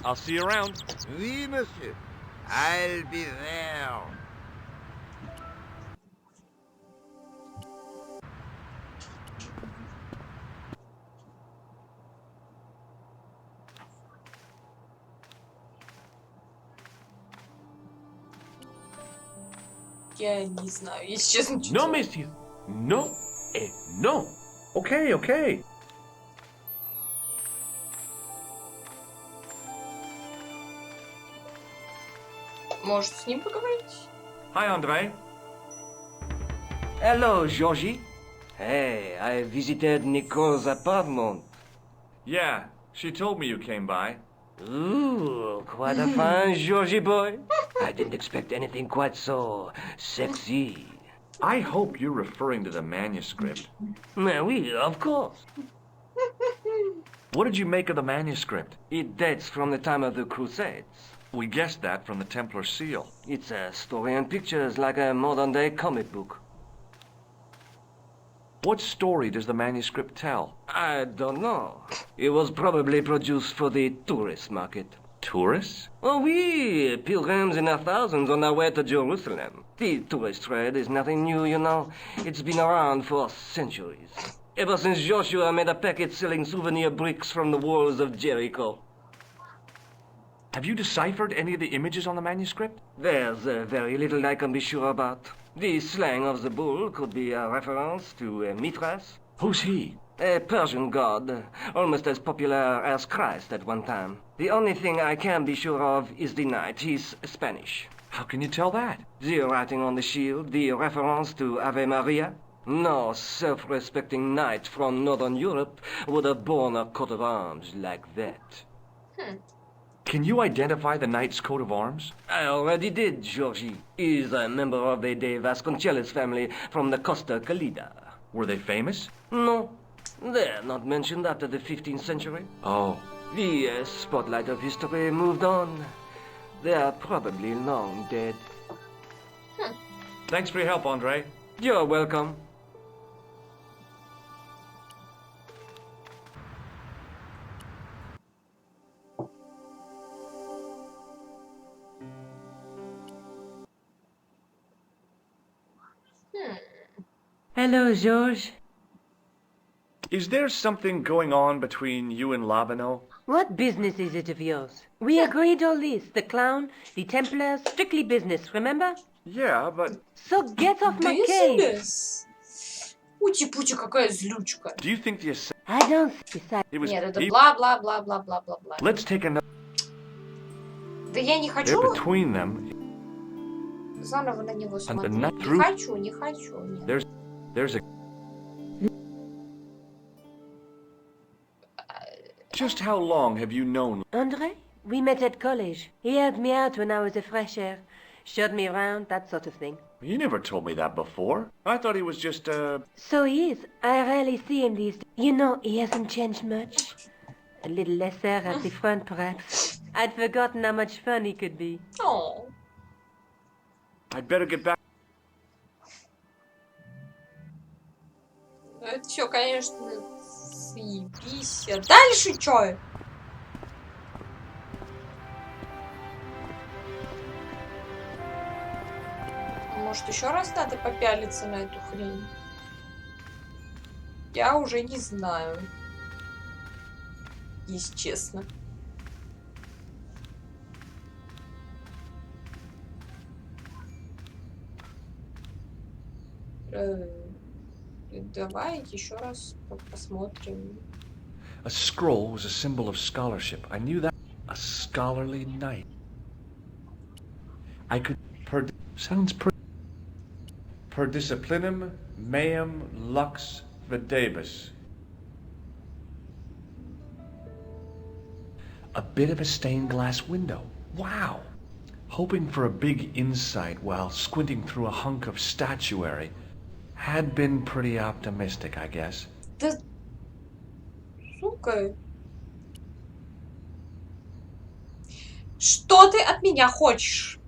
I'll see you around. Oui, monsieur. I'll be there. Я не знаю, если честно. No, monsieur. No. No. Okay. Может, с ним поговорить? Hi, André. Hello, Georgie. Hey, I visited Nicole's apartment. Yeah, she told me you came by. Ooh, quite a fine Georgie boy. I didn't expect anything quite so sexy. I hope you're referring to the manuscript. Oui, of course. What did you make of the manuscript? It dates from the time of the Crusades. We guessed that from the Templar seal. It's a story and pictures like a modern-day comic book. What story does the manuscript tell? I don't know. It was probably produced for the tourist market. Tourists? Oh, oui, pilgrims in their thousands on their way to Jerusalem. The tourist trade is nothing new, you know. It's been around for centuries. Ever since Joshua made a packet selling souvenir bricks from the walls of Jericho. Have you deciphered any of the images on the manuscript? There's very little I can be sure about. The slang of the bull could be a reference to Mithras. Who's he? A Persian god, almost as popular as Christ at one time. The only thing I can be sure of is the knight. He's Spanish. How can you tell that? The writing on the shield, the reference to Ave Maria. No self-respecting knight from Northern Europe would have borne a coat of arms like that. Can you identify the knight's coat of arms? I already did, Georgie. He's a member of the De Vasconcelos family from the Costa Calida. Were they famous? No. They're not mentioned after the 15th century. Oh. The spotlight of history moved on. They're probably long dead. Thanks for your help, André. You're welcome. Hello, George. Is there something going on between you and Labino? What business is it of yours? We agreed all this. The clown, the Templars, strictly business, remember? Yeah, but... So get off my case. Business? Ути-пути, какая злючка. Do you think the... I don't... It was... Нет, это бла-бла-бла-бла-бла-бла-бла. Let's take another... Да я не хочу Between them... заново на него смотреть. Не хочу. Нет. There's a... Just how long have you known... Andre? We met at college. He helped me out when I was a fresher. Showed me around, that sort of thing. You never told me that before. I thought he was just, So he is. I rarely see him these days. You know, he hasn't changed much. A little lesser at the front, perhaps. I'd forgotten how much fun he could be. Oh. I'd better get back. Это все, конечно, съебись. А дальше чё? Может, еще раз надо попялиться на эту хрень? Я уже не знаю. Если честно. Давай еще раз посмотрим. A scroll was a symbol of scholarship. I knew that. A scholarly knight. I could... Sounds pretty... Per disciplinum meum lux videbus. A bit of a stained glass window. Wow! Hoping for a big insight while squinting through a hunk of statuary had been pretty optimistic, I guess. Да... Сука. Что ты от меня хочешь?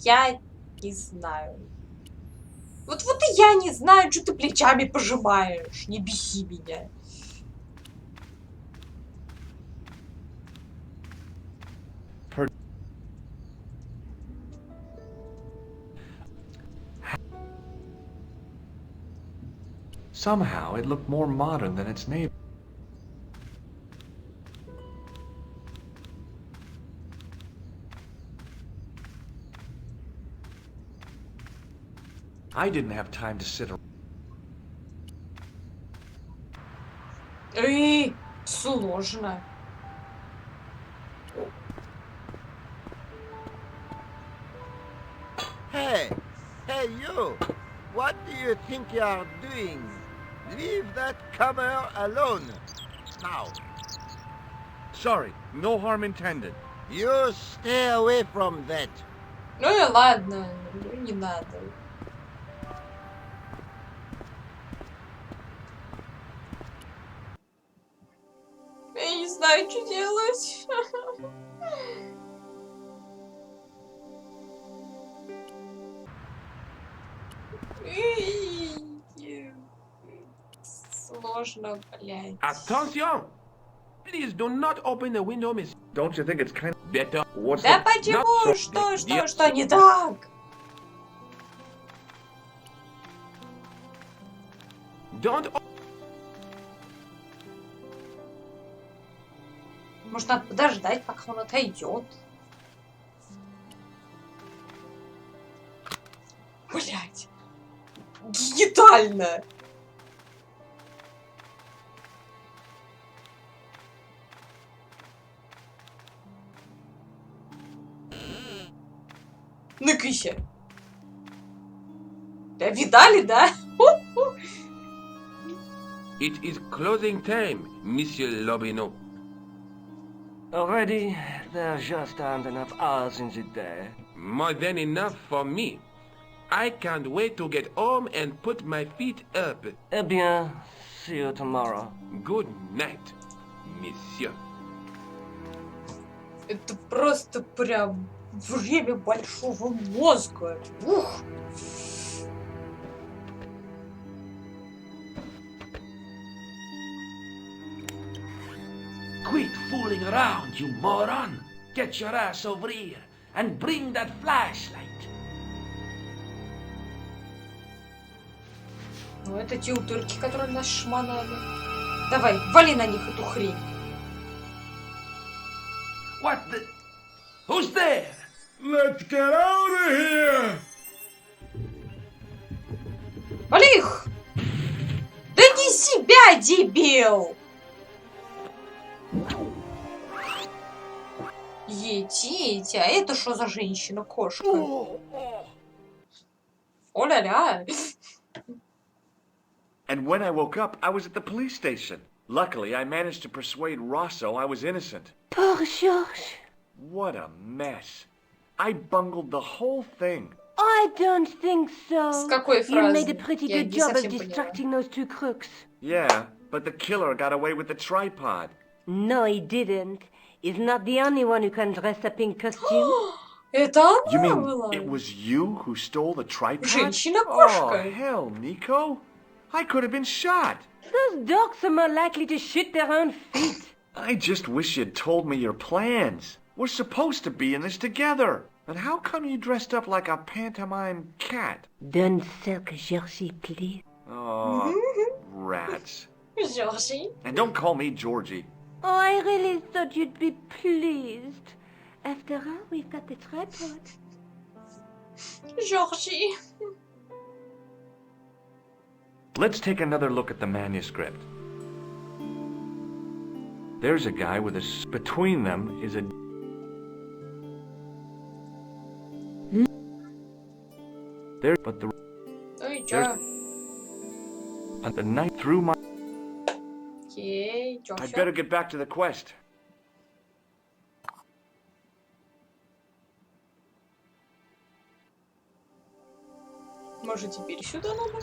Я не знаю. Вот и я не знаю, что ты плечами пожимаешь. Не беси меня. Somehow it looked more modern than its neighbor. I didn't have time to sit around. Эй, сложно. Hey, you! What do you think you are doing? Leave that comer alone. Now. Sorry, no harm intended. You stay away from that. Ну и ладно, не надо. Я не знаю, что делать. Сложно, блядь. Attention! Please do not open the window, miss. Don't you think it's kind of better? What's Да the... почему? Что не так? Don't... Может, надо подождать, пока он отойдет. Блять. Генитально. Накыся. Да, видали, да? It is closing time, Monsieur Lobino. Already, there just aren't enough hours in the day. More than enough for me. I can't wait to get home and put my feet up. Eh bien, see you tomorrow. Good night, monsieur. Это просто прям время большого мозга. Ух! Quit fooling around, you moron! Get your ass over here and bring that flashlight. Ну, это те утырки, которые нас шмонали. Давай, вали на них эту хрень. What the... Who's there? Let's get out of here! Вали их! Да не себя, дебил! Едите, а это что за женщина-кошка? О-ля-ля! And when I woke up, I was at the police station. Luckily, I managed to persuade Rosso I was innocent. Poor Georges. What a mess. I bungled the whole thing. I don't think so. С какой You made фразы? a pretty Я good не job of совсем поняла. distracting those two crooks. Yeah, but the killer got away with the tripod. No, he didn't. He's not the only one who can dress up in costume. Это You она mean была? it was you who stole the tripod? Женщина-кошка. Oh, hell, Nico. I could have been shot. Those dogs are more likely to shoot their own feet. I just wish you'd told me your plans. We're supposed to be in this together. And how come you dressed up like a pantomime cat? Don't sulk, Georgie, please. Oh, rats. Georgie. And don't call me Georgie. Oh, I really thought you'd be pleased. After all, we've got the tripod. Georgie. Let's take another look at the manuscript. There's a guy with a... Between them is a... There, but the... Ой, чё? And the night through my... Окей, чё, I'd всё? better get back to the quest. Может, теперь сюда надо?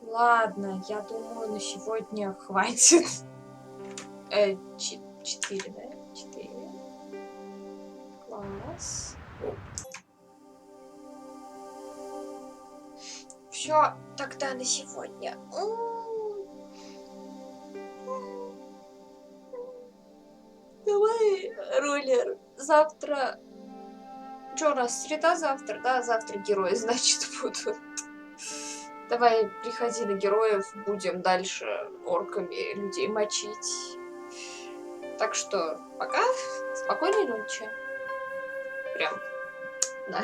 Ладно, я думаю, на сегодня хватит. 4, да? 4. Класс. Все, тогда на сегодня. Давай, роллер, завтра... Что, у нас среда завтра? Да, завтра герои, значит, будут. Давай, приходи на героев, будем дальше орками людей мочить. Так что, пока, спокойной ночи. Прям, да.